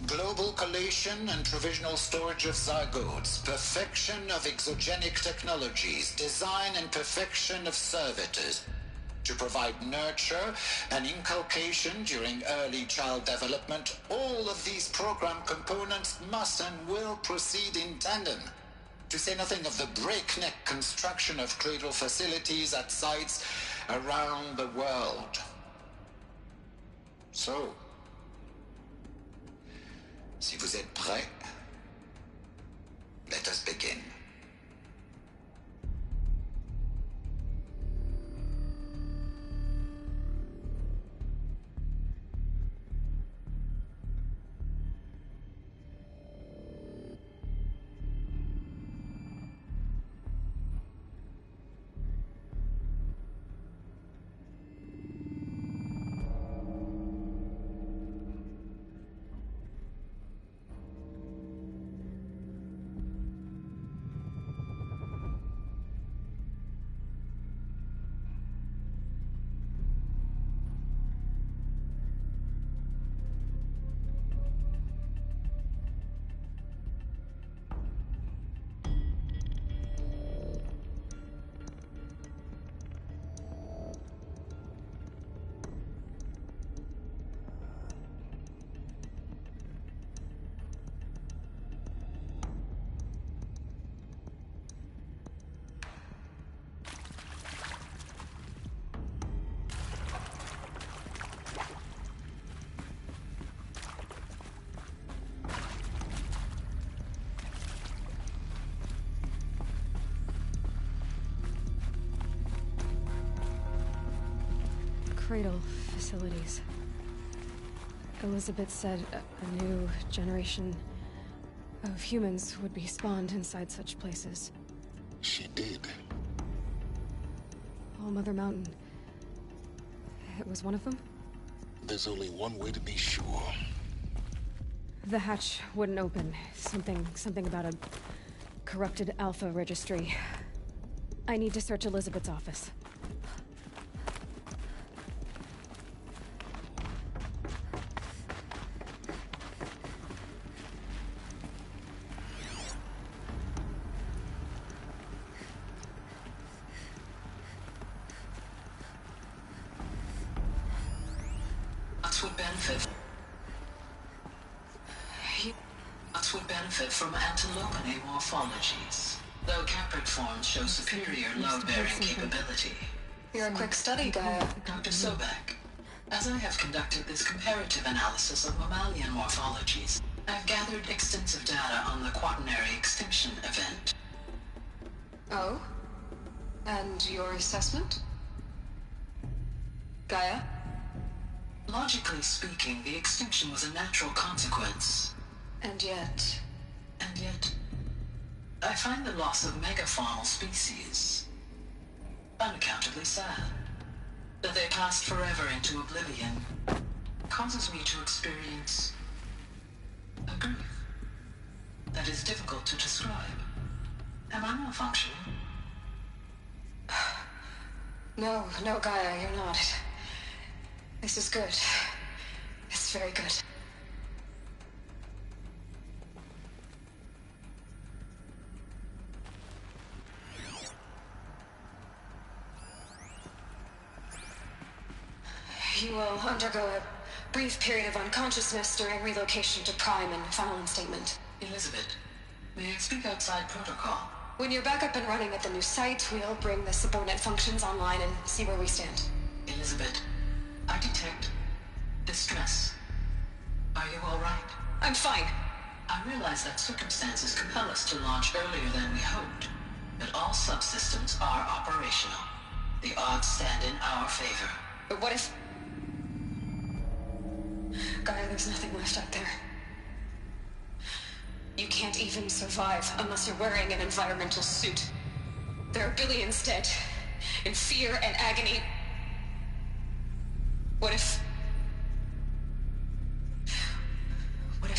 [SPEAKER 16] Global collation and provisional storage of zygotes, perfection of exogenic technologies, design and perfection of servitors to provide nurture and inculcation during early child development. All of these program components must and will proceed in tandem. To say nothing of the breakneck construction of cradle facilities at sites around the world. So, si vous êtes prêts, let us begin.
[SPEAKER 1] Cradle facilities. Elizabeth said a new generation of humans would be spawned inside such places.
[SPEAKER 3] She did.
[SPEAKER 1] All Mother Mountain. It was one of them?
[SPEAKER 3] There's only one way to be sure.
[SPEAKER 1] The hatch wouldn't open. Something about a corrupted Alpha registry. I need to search Elizabeth's office.
[SPEAKER 17] Would benefit from antilopine morphologies, though caprid forms show superior load-bearing capability. You're a quick study, Gaia. Dr. Sobek, as I have conducted this comparative analysis of mammalian morphologies, I've gathered extensive data on the quaternary extinction event. Oh? And your assessment? Gaia? Logically speaking, the extinction was a natural consequence. And yet, I find the loss of megafaunal species unaccountably sad. That they passed forever into oblivion causes me to experience a grief that is difficult to describe. Am I malfunctioning? No, Gaia, you're not. This is good.
[SPEAKER 15] very good. You will undergo a brief period of unconsciousness during relocation to Prime and final instatement.
[SPEAKER 17] Elizabeth, may I speak outside protocol?
[SPEAKER 15] When you're back up and running at the new site, we'll bring the subordinate functions online and see where we stand.
[SPEAKER 17] Elizabeth, I detect distress. Are you all right?
[SPEAKER 15] I'm fine.
[SPEAKER 17] I realize that circumstances compel us to launch earlier than we hoped, but all subsystems are operational. The odds stand in our favor.
[SPEAKER 15] But what if... Gaia, there's nothing left out there. You can't even survive unless you're wearing an environmental suit. There are billions dead, in fear and agony. What if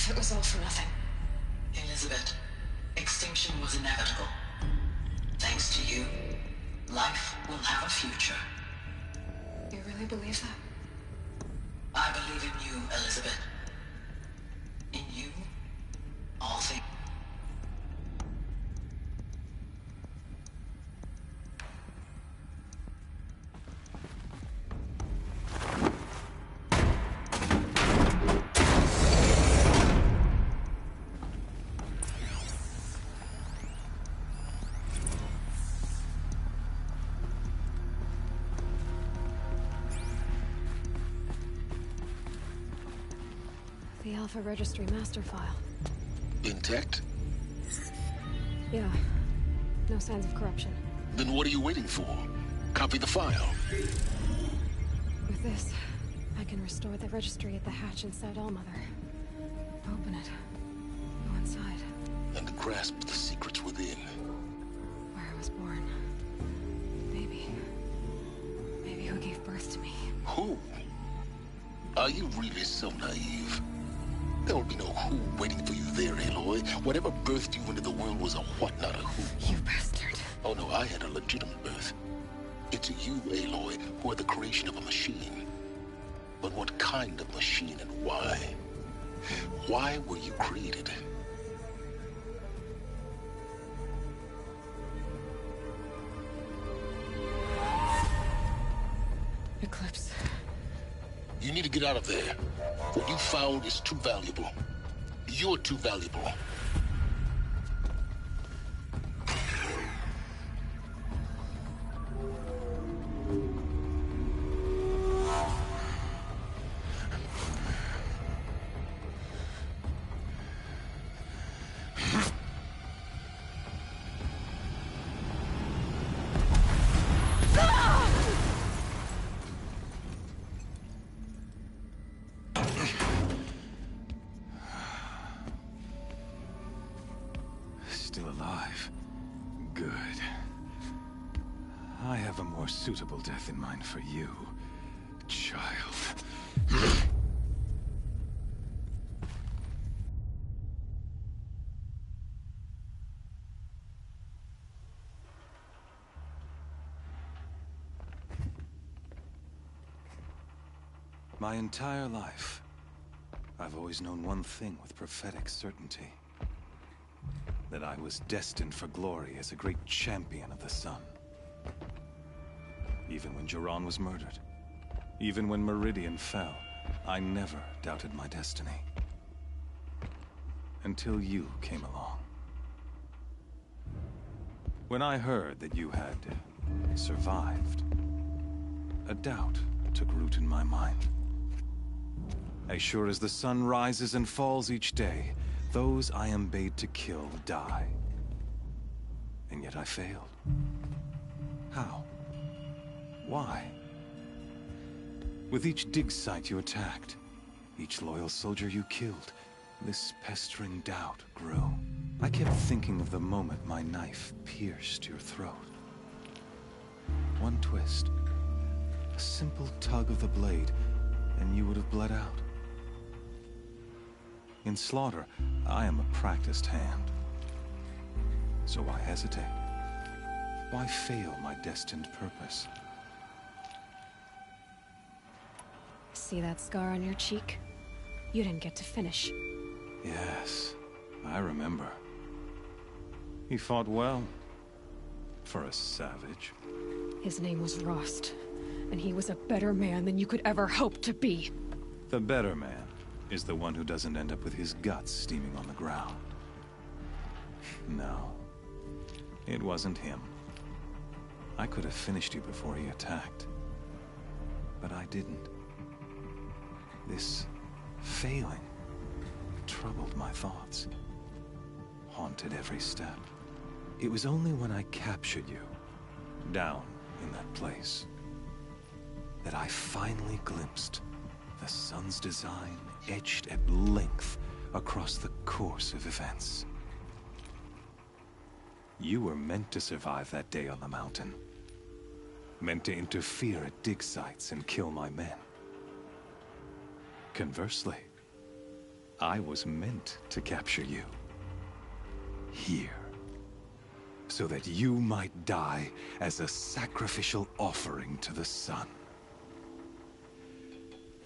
[SPEAKER 15] it was all for nothing?
[SPEAKER 17] Elizabeth, extinction was inevitable. Thanks to you, life will have a future.
[SPEAKER 15] You really believe that?
[SPEAKER 17] I believe in you, Elizabeth. In you, all things.
[SPEAKER 1] The Alpha Registry master file.
[SPEAKER 3] Intact?
[SPEAKER 1] Yeah. No signs of corruption.
[SPEAKER 3] Then what are you waiting for? Copy the file.
[SPEAKER 1] With this, I can restore the registry at the hatch inside Allmother. Open it. Go inside.
[SPEAKER 3] And grasp the secrets within.
[SPEAKER 1] Where I was born. Maybe who gave birth to me.
[SPEAKER 3] Who? Are you really so naive? There will be no who waiting for you there, Aloy. Whatever birthed you into the world was a what, not a who.
[SPEAKER 1] You bastard.
[SPEAKER 3] Oh no, I had a legitimate birth. It's you, Aloy, who are the creation of a machine. But what kind of machine and why? Why were you created?
[SPEAKER 1] Eclipse.
[SPEAKER 3] You need to get out of there. What you found is too valuable. You're too valuable.
[SPEAKER 2] Still alive. Good. I have a more suitable death in mind for you, child. My entire life, I've always known one thing with prophetic certainty. That I was destined for glory as a great champion of the sun. Even when Jiran was murdered, even when Meridian fell, I never doubted my destiny. Until you came along. When I heard that you had survived, a doubt took root in my mind. As sure as the sun rises and falls each day, those I am bade to kill die. And yet I failed. How? Why? With each dig site you attacked, each loyal soldier you killed, this pestering doubt grew. I kept thinking of the moment my knife pierced your throat. One twist, a simple tug of the blade, and you would have bled out. In slaughter, I am a practiced hand. So why hesitate? Why fail my destined purpose?
[SPEAKER 1] See that scar on your cheek? You didn't get to finish.
[SPEAKER 2] Yes, I remember. He fought well. For a savage.
[SPEAKER 1] His name was Rost, and he was a better man than you could ever hope to be.
[SPEAKER 2] The better man is the one who doesn't end up with his guts steaming on the ground. No, it wasn't him. I could have finished you before he attacked. But I didn't. This failing troubled my thoughts. Haunted every step. It was only when I captured you, down in that place, that I finally glimpsed the sun's design etched at length across the course of events. You were meant to survive that day on the mountain. Meant to interfere at dig sites and kill my men. Conversely, I was meant to capture you. Here. So that you might die as a sacrificial offering to the sun.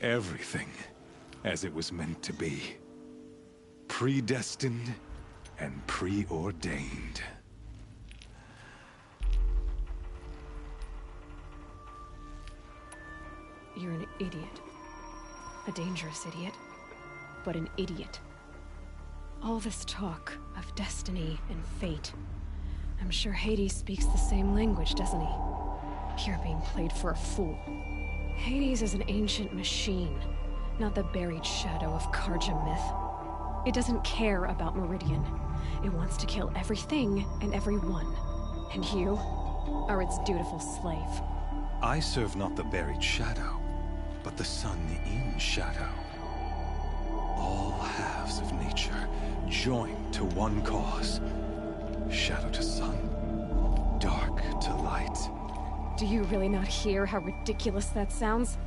[SPEAKER 2] Everything as it was meant to be. Predestined and preordained.
[SPEAKER 1] You're an idiot. A dangerous idiot, but an idiot. All this talk of destiny and fate. I'm sure Hades speaks the same language, doesn't he? You're being played for a fool. Hades is an ancient machine, not the buried shadow of Karja myth. It doesn't care about Meridian. It wants to kill everything and everyone. And you are its dutiful slave.
[SPEAKER 2] I serve not the buried shadow, but the sun in shadow. All halves of nature joined to one cause. Shadow to sun, dark to light.
[SPEAKER 1] Do you really not hear how ridiculous that sounds?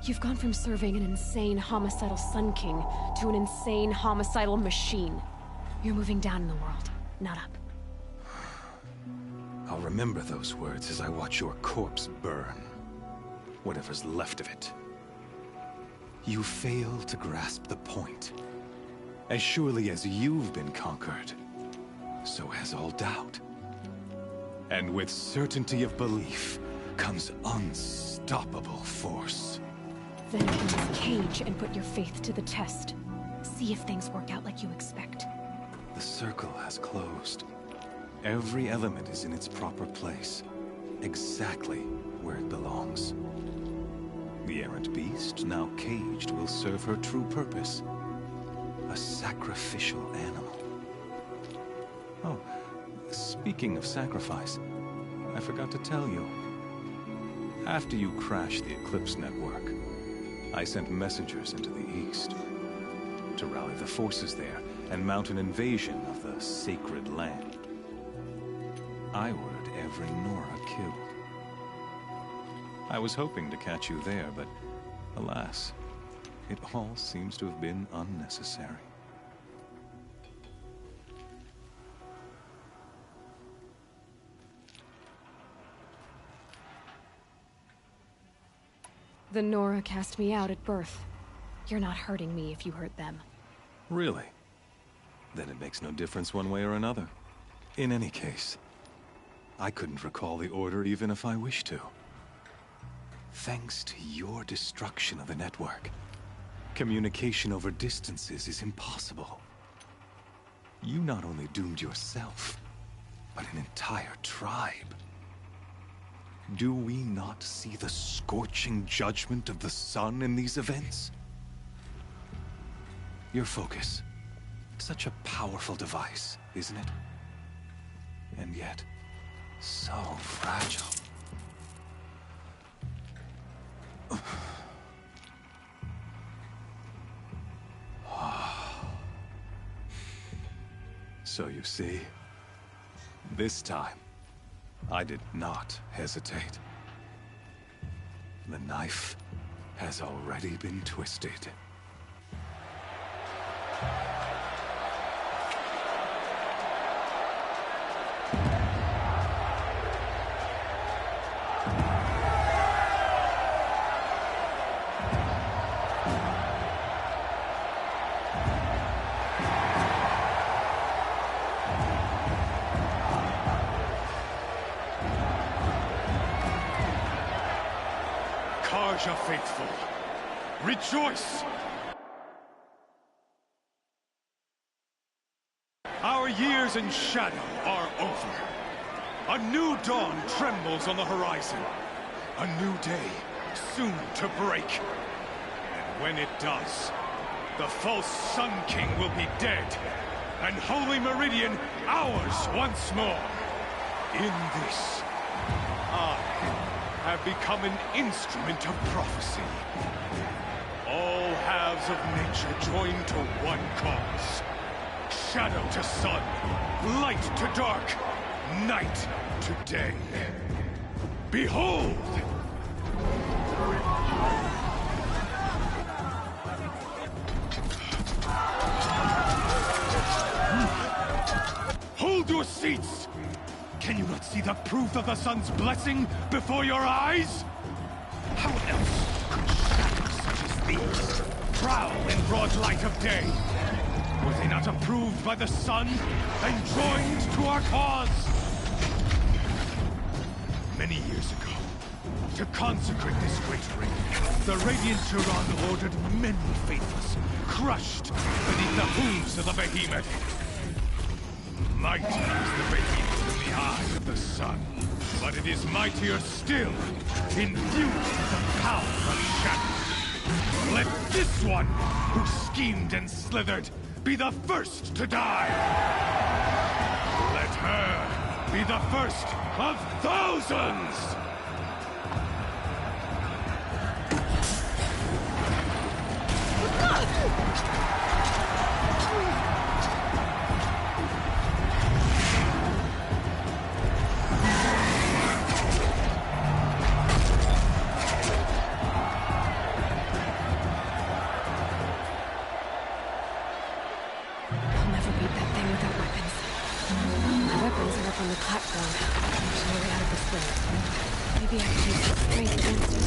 [SPEAKER 1] You've gone from serving an insane homicidal Sun King to an insane homicidal machine. You're moving down in the world, not up.
[SPEAKER 2] I'll remember those words as I watch your corpse burn. Whatever's left of it. You fail to grasp the point. As surely as you've been conquered, so has all doubt. And with certainty of belief comes unstoppable force.
[SPEAKER 1] Then open this cage and put your faith to the test. See if things work out like you expect.
[SPEAKER 2] The circle has closed. Every element is in its proper place. Exactly where it belongs. The errant beast, now caged, will serve her true purpose. A sacrificial animal. Oh, speaking of sacrifice, I forgot to tell you. After you crashed the Eclipse network, I sent messengers into the east to rally the forces there and mount an invasion of the sacred land. I ordered every Nora killed. I was hoping to catch you there, but alas, it all seems to have been unnecessary.
[SPEAKER 1] The Nora cast me out at birth. You're not hurting me if you hurt them.
[SPEAKER 2] Really? Then it makes no difference one way or another. In any case, I couldn't recall the order even if I wished to. Thanks to your destruction of the network, communication over distances is impossible. You not only doomed yourself, but an entire tribe. Do we not see the scorching judgment of the sun in these events? Your focus. Such a powerful device, isn't it? And yet, so fragile. So you see, this time, I did not hesitate. The knife has already been twisted.
[SPEAKER 6] Persia faithful, rejoice! Our years in shadow are over. A new dawn trembles on the horizon. A new day, soon to break. And when it does, the false Sun King will be dead, and Holy Meridian ours once more. In this, I have become an instrument of prophecy. All halves of nature join to one cause. Shadow to sun, light to dark, night to day. Behold! Hold your seats! Can you not see the proof of the sun's blessing before your eyes? How else could shadows such as these prowl in broad light of day? Were they not approved by the sun and joined to our cause? Many years ago, to consecrate this great ring, the Radiant Tyrann ordered many faithless, crushed beneath the hooves of the behemoth. Mighty is the behemoth in the eye of the sun, but it is mightier still, imbued with the power of shadow. Let this one, who schemed and slithered, be the first to die! Let her be the first of thousands!
[SPEAKER 1] On the platform. There's no way out of this thing. Maybe I can use that strength against it.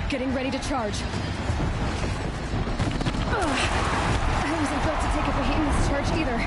[SPEAKER 1] Getting ready to charge. I wasn't built to take a behemoth's charge either.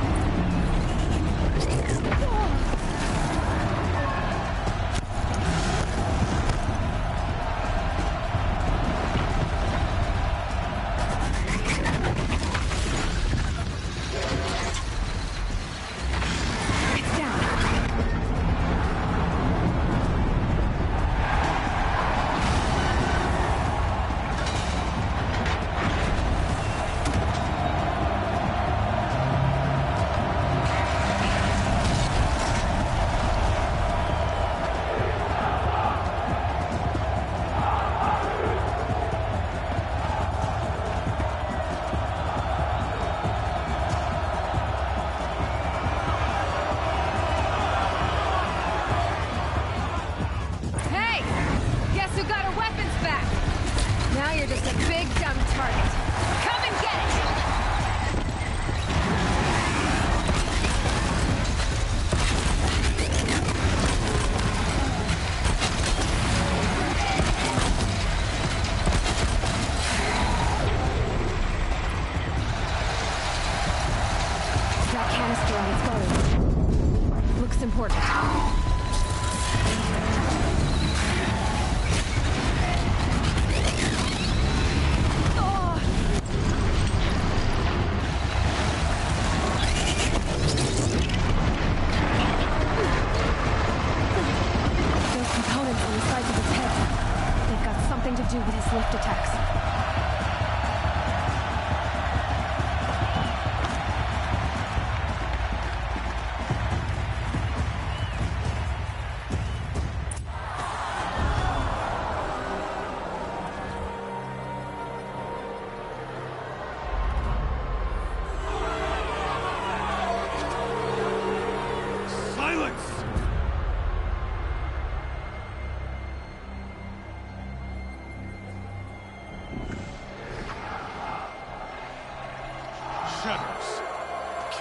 [SPEAKER 6] Shadows,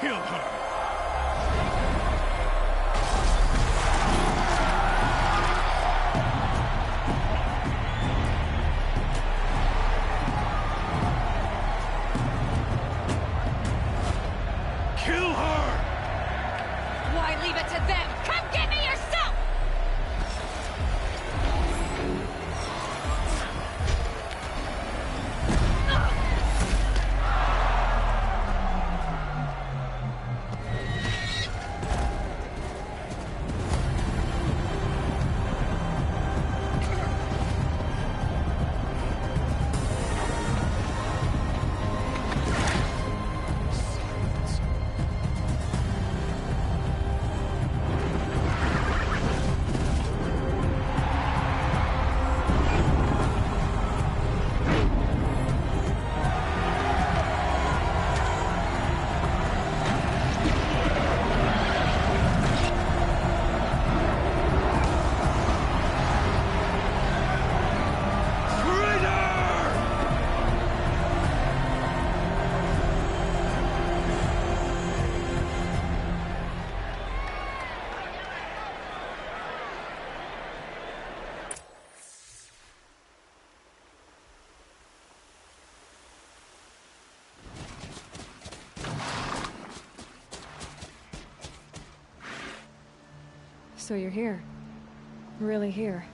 [SPEAKER 6] kill her!
[SPEAKER 1] So you're here. Really here.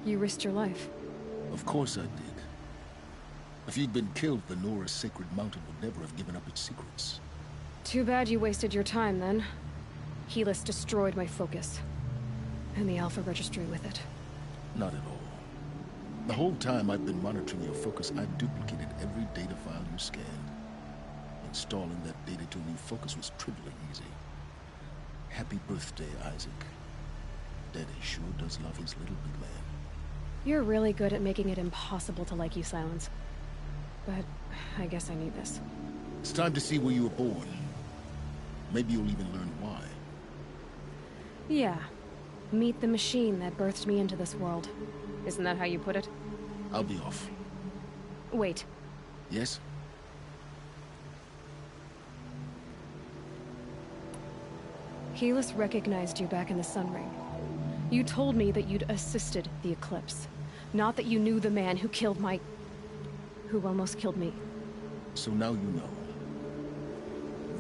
[SPEAKER 1] You risked your life.
[SPEAKER 3] Of course I did. If you'd been killed, the Nora's sacred mountain would never have given up its secrets.
[SPEAKER 1] Too bad you wasted your time, then. Helis destroyed my focus. And the Alpha Registry with it.
[SPEAKER 3] Not at all. The whole time I've been monitoring your focus, I've duplicated every data file you scanned. Installing that data to a new focus was trivially easy. Happy birthday, Isaac. Daddy sure does love his little big man.
[SPEAKER 1] You're really good at making it impossible to like you, Silence. But I guess I need this.
[SPEAKER 3] It's time to see where you were born. Maybe you'll even learn why.
[SPEAKER 1] Yeah. Meet the machine that birthed me into this world. Isn't that how you put it?
[SPEAKER 3] I'll be off.
[SPEAKER 1] Wait.
[SPEAKER 3] Yes?
[SPEAKER 1] Helis recognized you back in the Sun Ring. You told me that you'd assisted the Eclipse. Not that you knew the man who killed who almost killed me.
[SPEAKER 3] So now you know.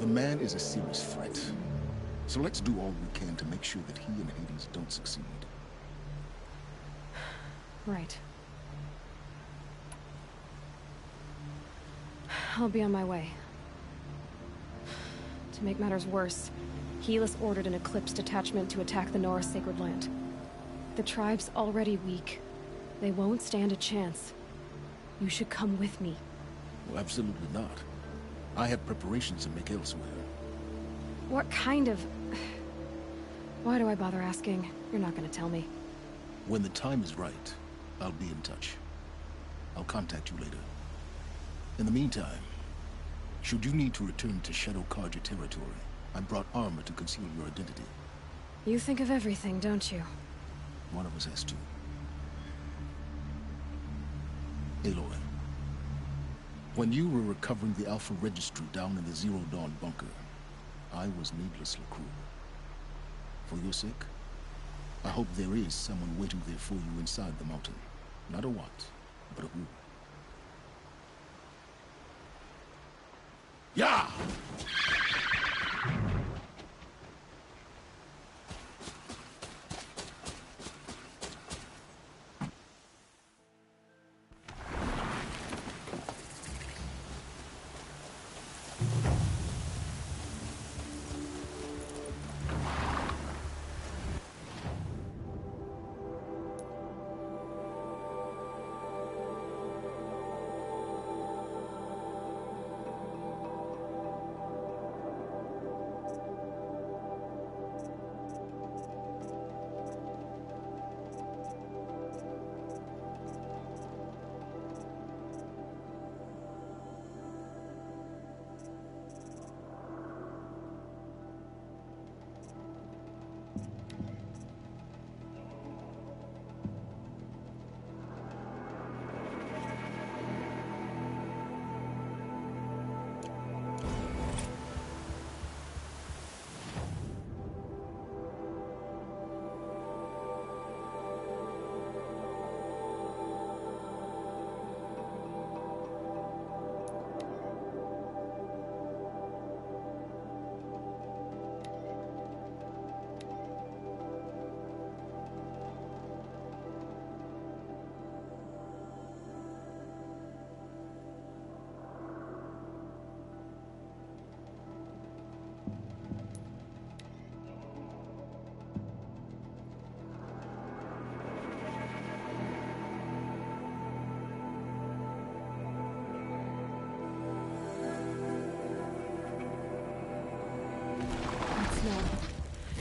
[SPEAKER 3] The man is a serious threat. So let's do all we can to make sure that he and Hades don't succeed.
[SPEAKER 1] Right. I'll be on my way. To make matters worse, Helis ordered an Eclipse detachment to attack the Nora Sacred Land. The tribe's already weak. They won't stand a chance. You should come with me.
[SPEAKER 3] Well, absolutely not. I have preparations to make elsewhere.
[SPEAKER 1] What kind of... Why do I bother asking? You're not gonna tell me.
[SPEAKER 3] When the time is right, I'll be in touch. I'll contact you later. In the meantime, should you need to return to Shadow Carja territory, I brought armor to conceal your identity.
[SPEAKER 1] You think of everything, don't you?
[SPEAKER 3] One of us has to. Aloy, when you were recovering the Alpha Registry down in the Zero Dawn bunker, I was needlessly cruel. For your sake, I hope there is someone waiting there for you inside the mountain. Not a what, but a who. Yeah!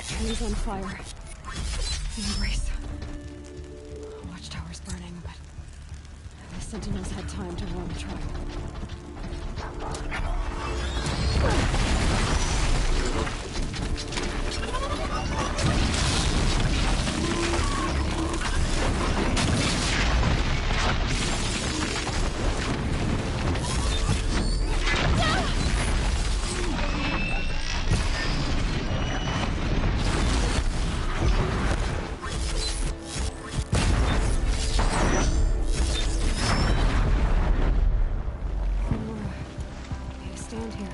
[SPEAKER 1] Trees on fire. The embrace. Watchtower's burning, but the Sentinels had time to warn the tribe. Stand here.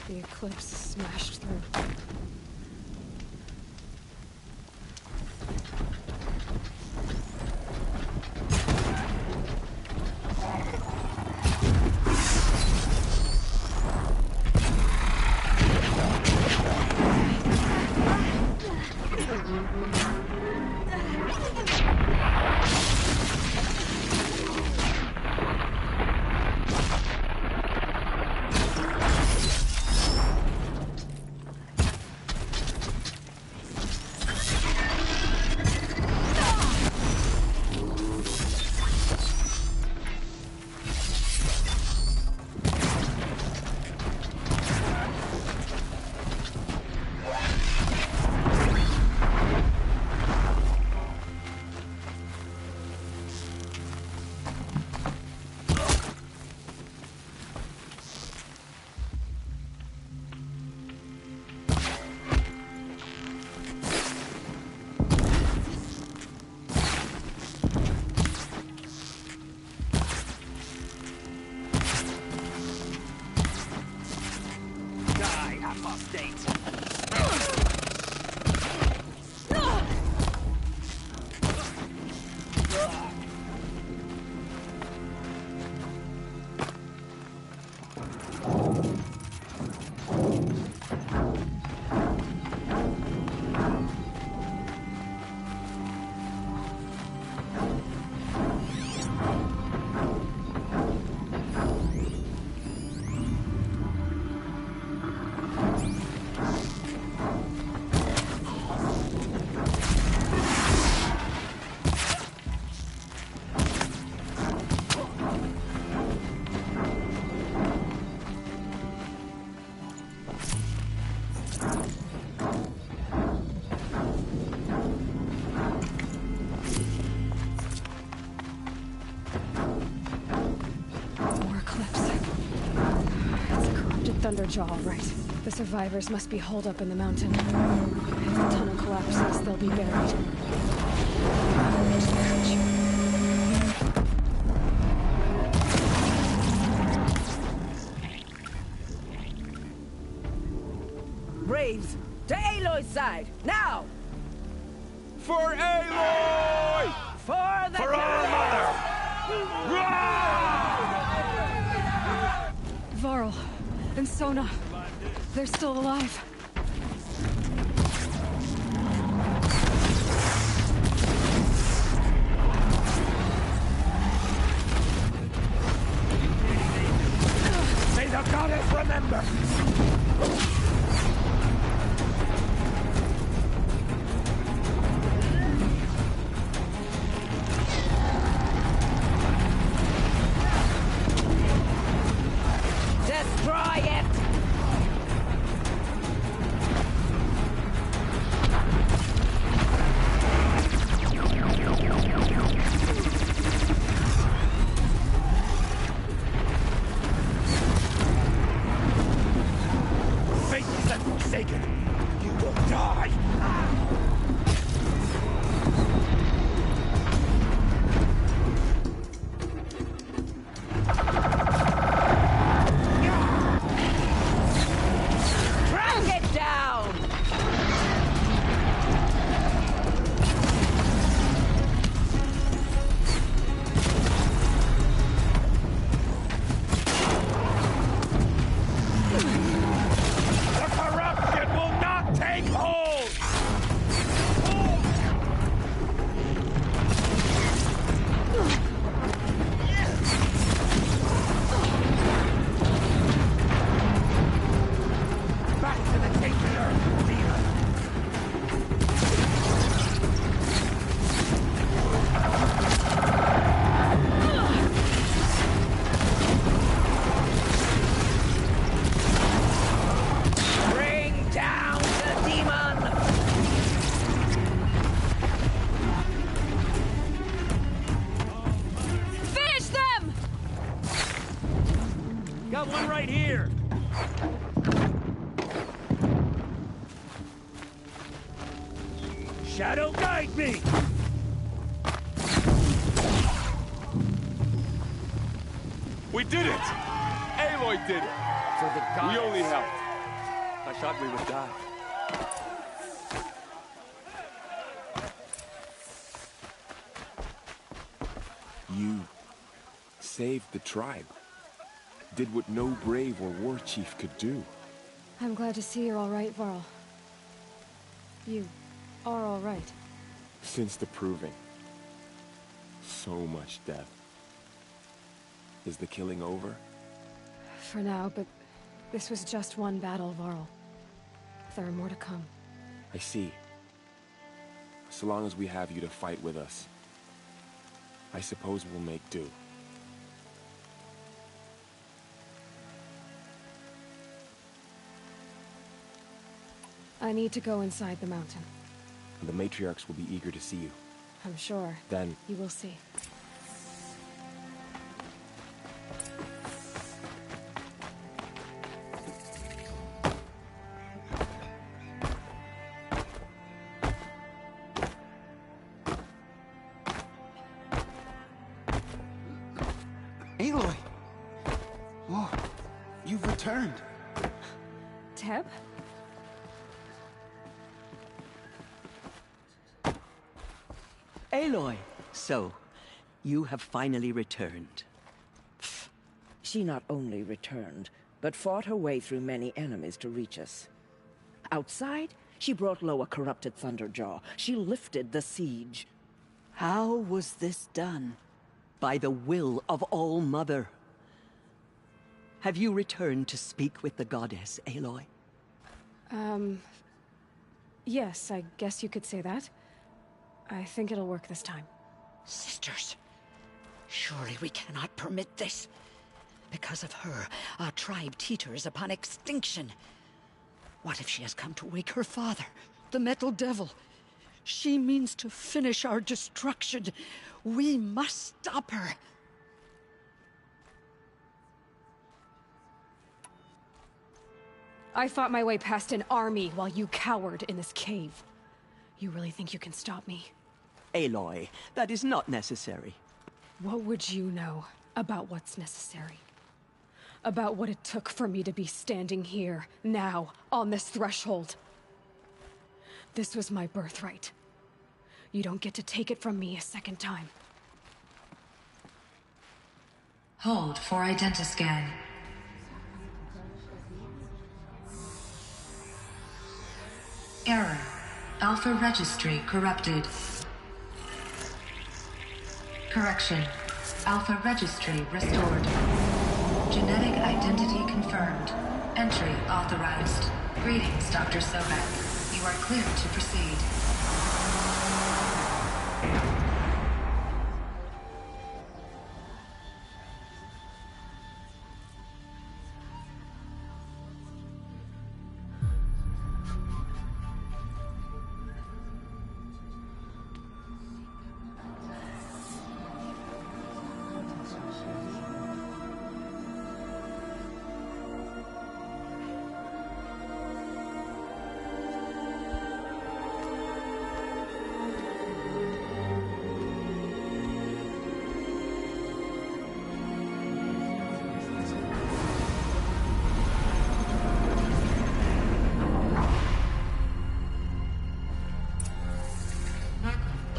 [SPEAKER 1] The eclipse smashed through. Thunderjaw, all right. The survivors must be holed up in the mountain. If the tunnel collapses, they'll be buried.
[SPEAKER 18] Braves, to Aloy's side, now!
[SPEAKER 6] For Aloy!
[SPEAKER 18] For the
[SPEAKER 6] our mother!
[SPEAKER 1] Varl and Sona, they're still alive.
[SPEAKER 6] May the goddess remember!
[SPEAKER 18] Destroy it!
[SPEAKER 6] Faithless and forsaken, you will die!
[SPEAKER 18] Drag it down!
[SPEAKER 6] The corruption will not take hold! Back to the tainted earth, demon!
[SPEAKER 18] Bring down the demon!
[SPEAKER 1] Finish them!
[SPEAKER 6] Got one right here! Shadow, guide me! We did it! Aloy did it!
[SPEAKER 18] For the goddess.
[SPEAKER 6] We only helped.
[SPEAKER 19] I thought we would die.
[SPEAKER 20] You saved the tribe. Did what no brave or war chief could do.
[SPEAKER 1] I'm glad to see you're all right, Varl. You are all right.
[SPEAKER 20] Since the proving. So much death. Is the killing over?
[SPEAKER 1] For now, but this was just one battle, Varl. There are more to come.
[SPEAKER 20] I see. So long as we have you to fight with us, I suppose we'll make do.
[SPEAKER 1] I need to go inside the mountain.
[SPEAKER 20] The matriarchs will be eager to see you.
[SPEAKER 1] I'm sure.
[SPEAKER 20] Then...
[SPEAKER 1] you will see.
[SPEAKER 7] Aloy! Oh, you've returned.
[SPEAKER 1] Teb?
[SPEAKER 21] Aloy, so, you have finally returned.
[SPEAKER 18] She not only returned, but fought her way through many enemies to reach us. Outside, she brought low a corrupted Thunderjaw. She lifted the siege.
[SPEAKER 21] How was this done? By the will of All-Mother. Have you returned to speak with the goddess, Aloy?
[SPEAKER 1] Yes, I guess you could say that. I think it'll work this time.
[SPEAKER 18] Sisters, surely we cannot permit this. Because of her, our tribe teeters upon extinction. What if she has come to wake her father, the Metal Devil? She means to finish our destruction. We must stop her.
[SPEAKER 1] I fought my way past an army while you cowered in this cave. You really think you can stop me?
[SPEAKER 21] Aloy, that is not necessary.
[SPEAKER 1] What would you know about what's necessary? About what it took for me to be standing here, now, on this threshold. This was my birthright. You don't get to take it from me a second time.
[SPEAKER 22] Hold for identiscan. Error. Alpha registry corrupted. Correction. Alpha registry restored. Genetic identity confirmed. Entry authorized. Greetings, Dr. Sobek. You are cleared to proceed.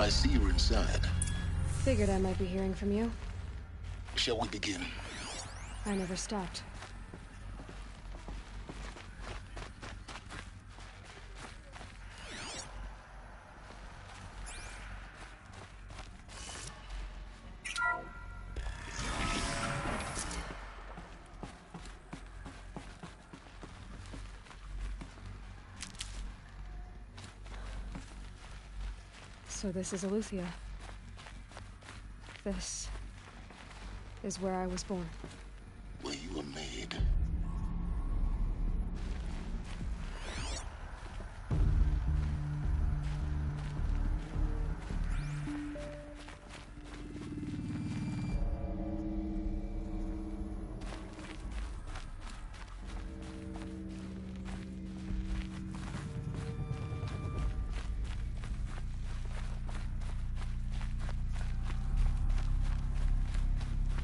[SPEAKER 3] I see you're inside.
[SPEAKER 1] Figured I might be hearing from you.
[SPEAKER 3] Shall we begin?
[SPEAKER 1] I never stopped. So this is Eleuthia. This is where I was born.
[SPEAKER 3] Where you were made.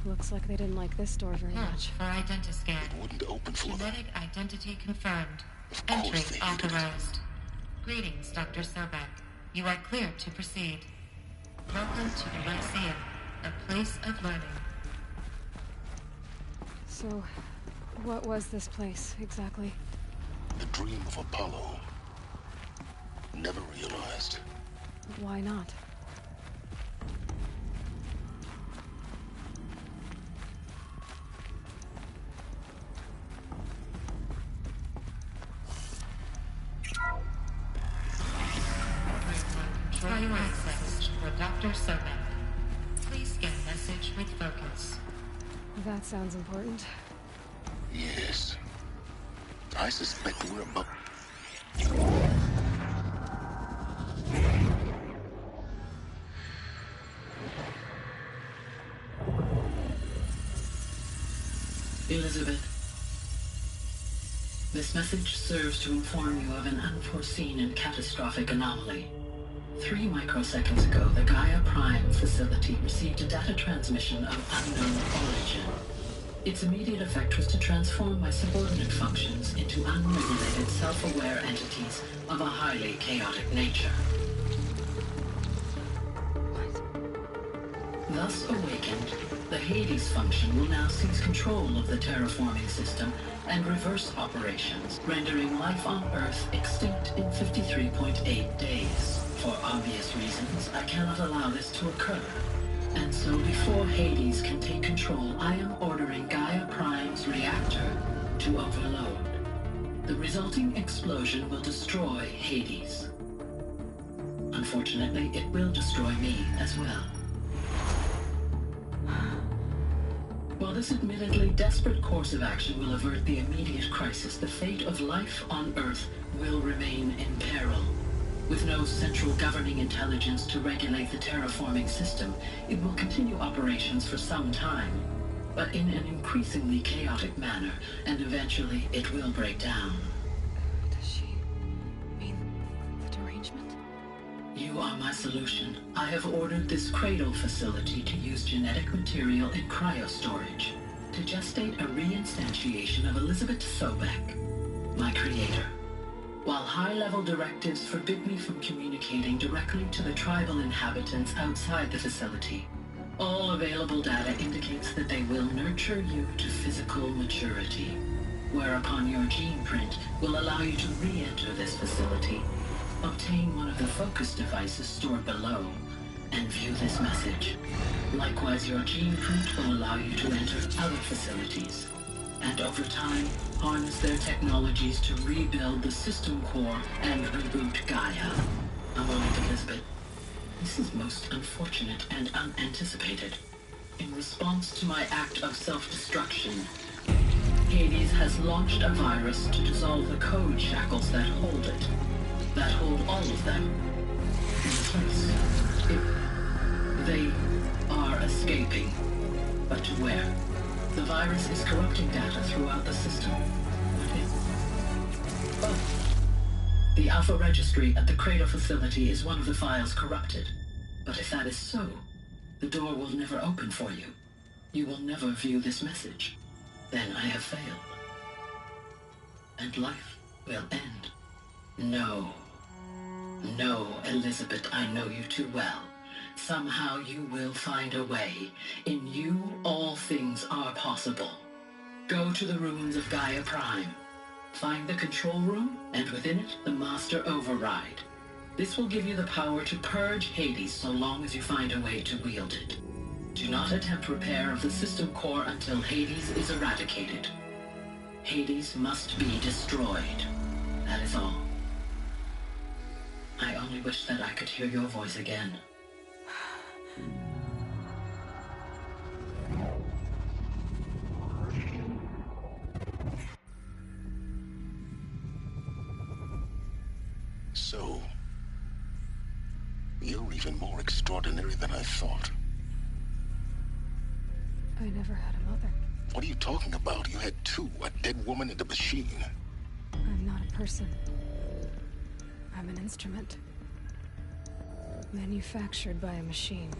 [SPEAKER 1] Looks like they didn't like this door very much.
[SPEAKER 13] For identiscan.
[SPEAKER 3] It wouldn't open for them.
[SPEAKER 13] Genetic identity confirmed.
[SPEAKER 3] Of course
[SPEAKER 13] Entry
[SPEAKER 3] they hated it.
[SPEAKER 13] authorized. Greetings, Dr. Sobek. You are cleared to proceed. Welcome to the Lyceum, a place of learning.
[SPEAKER 1] So, what was this place, exactly?
[SPEAKER 3] The dream of Apollo. Never realized.
[SPEAKER 1] Why not?
[SPEAKER 13] Control access for Dr. Sobek. Please scan message with focus.
[SPEAKER 1] That sounds important.
[SPEAKER 3] Yes. I suspect we're about...
[SPEAKER 17] Elizabeth, this message serves to inform you of an unforeseen and catastrophic anomaly. 3 microseconds ago, the Gaia Prime facility received a data transmission of unknown origin. Its immediate effect was to transform my subordinate functions into unregulated, self-aware entities of a highly chaotic nature. Thus awakened, the Hades function will now seize control of the terraforming system and reverse operations, rendering life on Earth extinct in 53.8 days. For obvious reasons, I cannot allow this to occur. And so before Hades can take control, I am ordering Gaia Prime's reactor to overload. The resulting explosion will destroy Hades. Unfortunately, it will destroy me as well. While this admittedly desperate course of action will avert the immediate crisis, the fate of life on Earth will remain in peril. With no central governing intelligence to regulate the terraforming system, it will continue operations for some time, but in an increasingly chaotic manner, and eventually it will break down.
[SPEAKER 1] Does she mean the derangement?
[SPEAKER 17] You are my solution. I have ordered this cradle facility to use genetic material in cryostorage to gestate a reinstantiation of Elizabeth Sobek, my creator. While high-level directives forbid me from communicating directly to the tribal inhabitants outside the facility, all available data indicates that they will nurture you to physical maturity, whereupon your gene print will allow you to re-enter this facility, obtain one of the focus devices stored below, and view this message. Likewise, your gene print will allow you to enter other facilities, and over time, harness their technologies to rebuild the system core and reboot Gaia. A moment, Elizabeth. This is most unfortunate and unanticipated. In response to my act of self-destruction, Hades has launched a virus to dissolve the code shackles that hold it, that hold all of them in place. They are escaping, but to where? The virus is corrupting data throughout the system. The Alpha Registry at the Cradle facility is one of the files corrupted. But if that is so, the door will never open for you. You will never view this message. Then I have failed. And life will end. No. No, Elizabeth, I know you too well. Somehow you will find a way. In you, all things are possible. Go to the ruins of Gaia Prime. Find the control room, and within it, the Master Override. This will give you the power to purge Hades so long as you find a way to wield it. Do not attempt repair of the system core until Hades is eradicated. Hades must be destroyed. That is all. I only wish that I could hear your voice again.
[SPEAKER 3] So, you're even more extraordinary than I thought.
[SPEAKER 1] I never had a mother.
[SPEAKER 3] What are you talking about? You had two, a dead woman and a machine.
[SPEAKER 1] I'm not a person. I'm an instrument. Manufactured by a machine.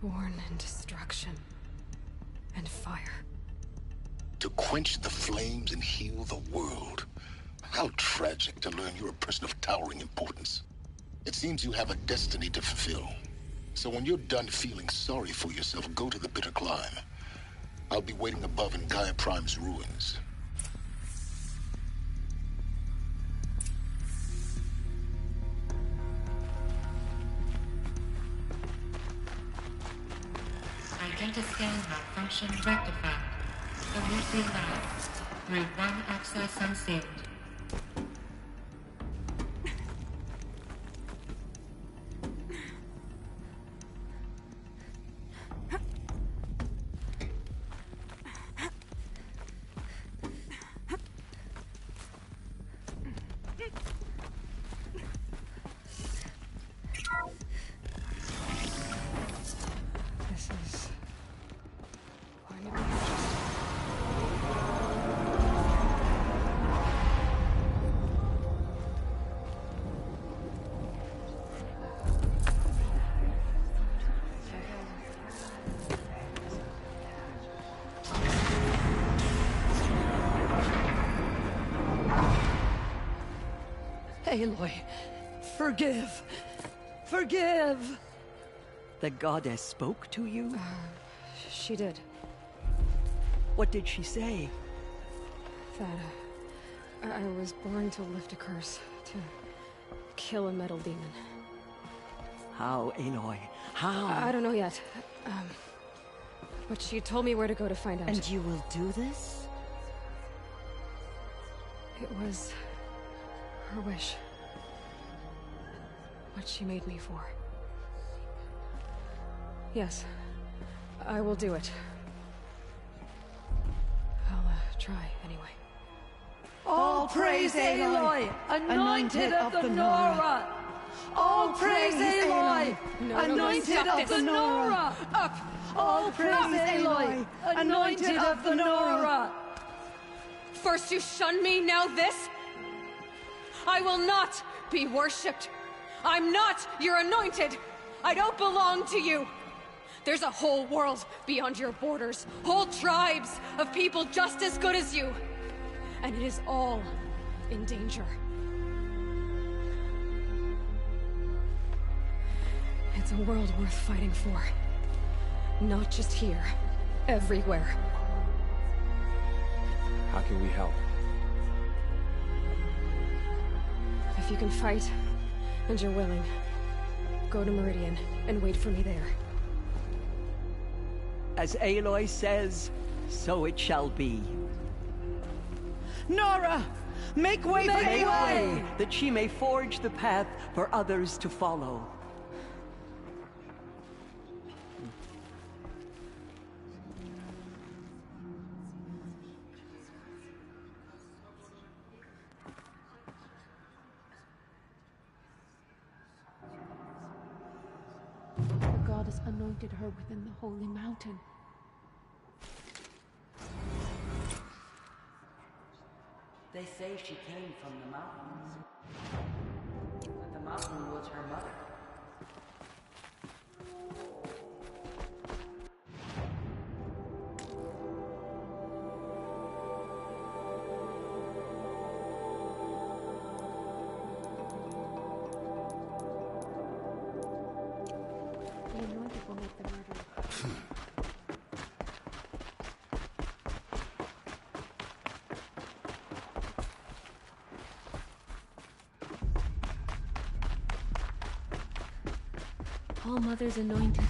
[SPEAKER 1] Born in destruction. And fire.
[SPEAKER 3] To quench the flames and heal the world. How tragic to learn you're a person of towering importance. It seems you have a destiny to fulfill. So when you're done feeling sorry for yourself, go to the bitter climb. I'll be waiting above in Gaia Prime's ruins.
[SPEAKER 13] Identiscan malfunction rectified. The route allowed. Route 1 access unsealed.
[SPEAKER 1] This is... why did
[SPEAKER 21] Aloy, forgive! Forgive! The goddess spoke to you?
[SPEAKER 1] She did.
[SPEAKER 21] What did she say?
[SPEAKER 1] That I was born to lift a curse, to kill a metal demon.
[SPEAKER 21] How, Aloy? How?
[SPEAKER 1] I don't know yet. But she told me where to go to find out.
[SPEAKER 21] And you will do this?
[SPEAKER 1] It was her wish. What she made me for. Yes, I will do it. I'll try anyway.
[SPEAKER 21] All praise Aloy, anointed of the Nora! All praise Aloy, anointed of the Nora! Up! All praise Aloy, anointed of the Nora!
[SPEAKER 1] First you shun me, now this? I will not be worshipped. I'm not your anointed. I don't belong to you. There's a whole world beyond your borders, whole tribes of people just as good as you. And it is all in danger. It's a world worth fighting for. Not just here, everywhere.
[SPEAKER 20] How can we help?
[SPEAKER 1] If you can fight, and you're willing, go to Meridian and wait for me there.
[SPEAKER 21] As Aloy says, so it shall be. Nora! Make way for Aloy! That she may forge the path for others to follow.
[SPEAKER 4] The goddess anointed her within the holy mountain.
[SPEAKER 10] They say she came from the mountains. But the mountain was her mother.
[SPEAKER 4] The anointed will make the murder. All mothers anointed.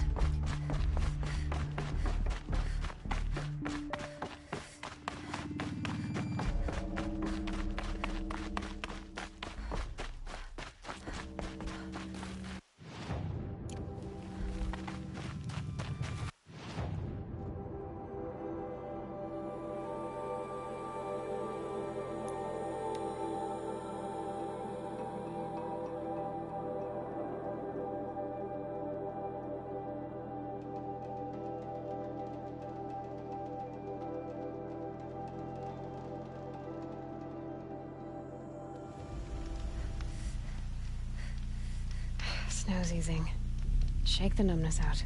[SPEAKER 1] Snow's easing. Shake the numbness out.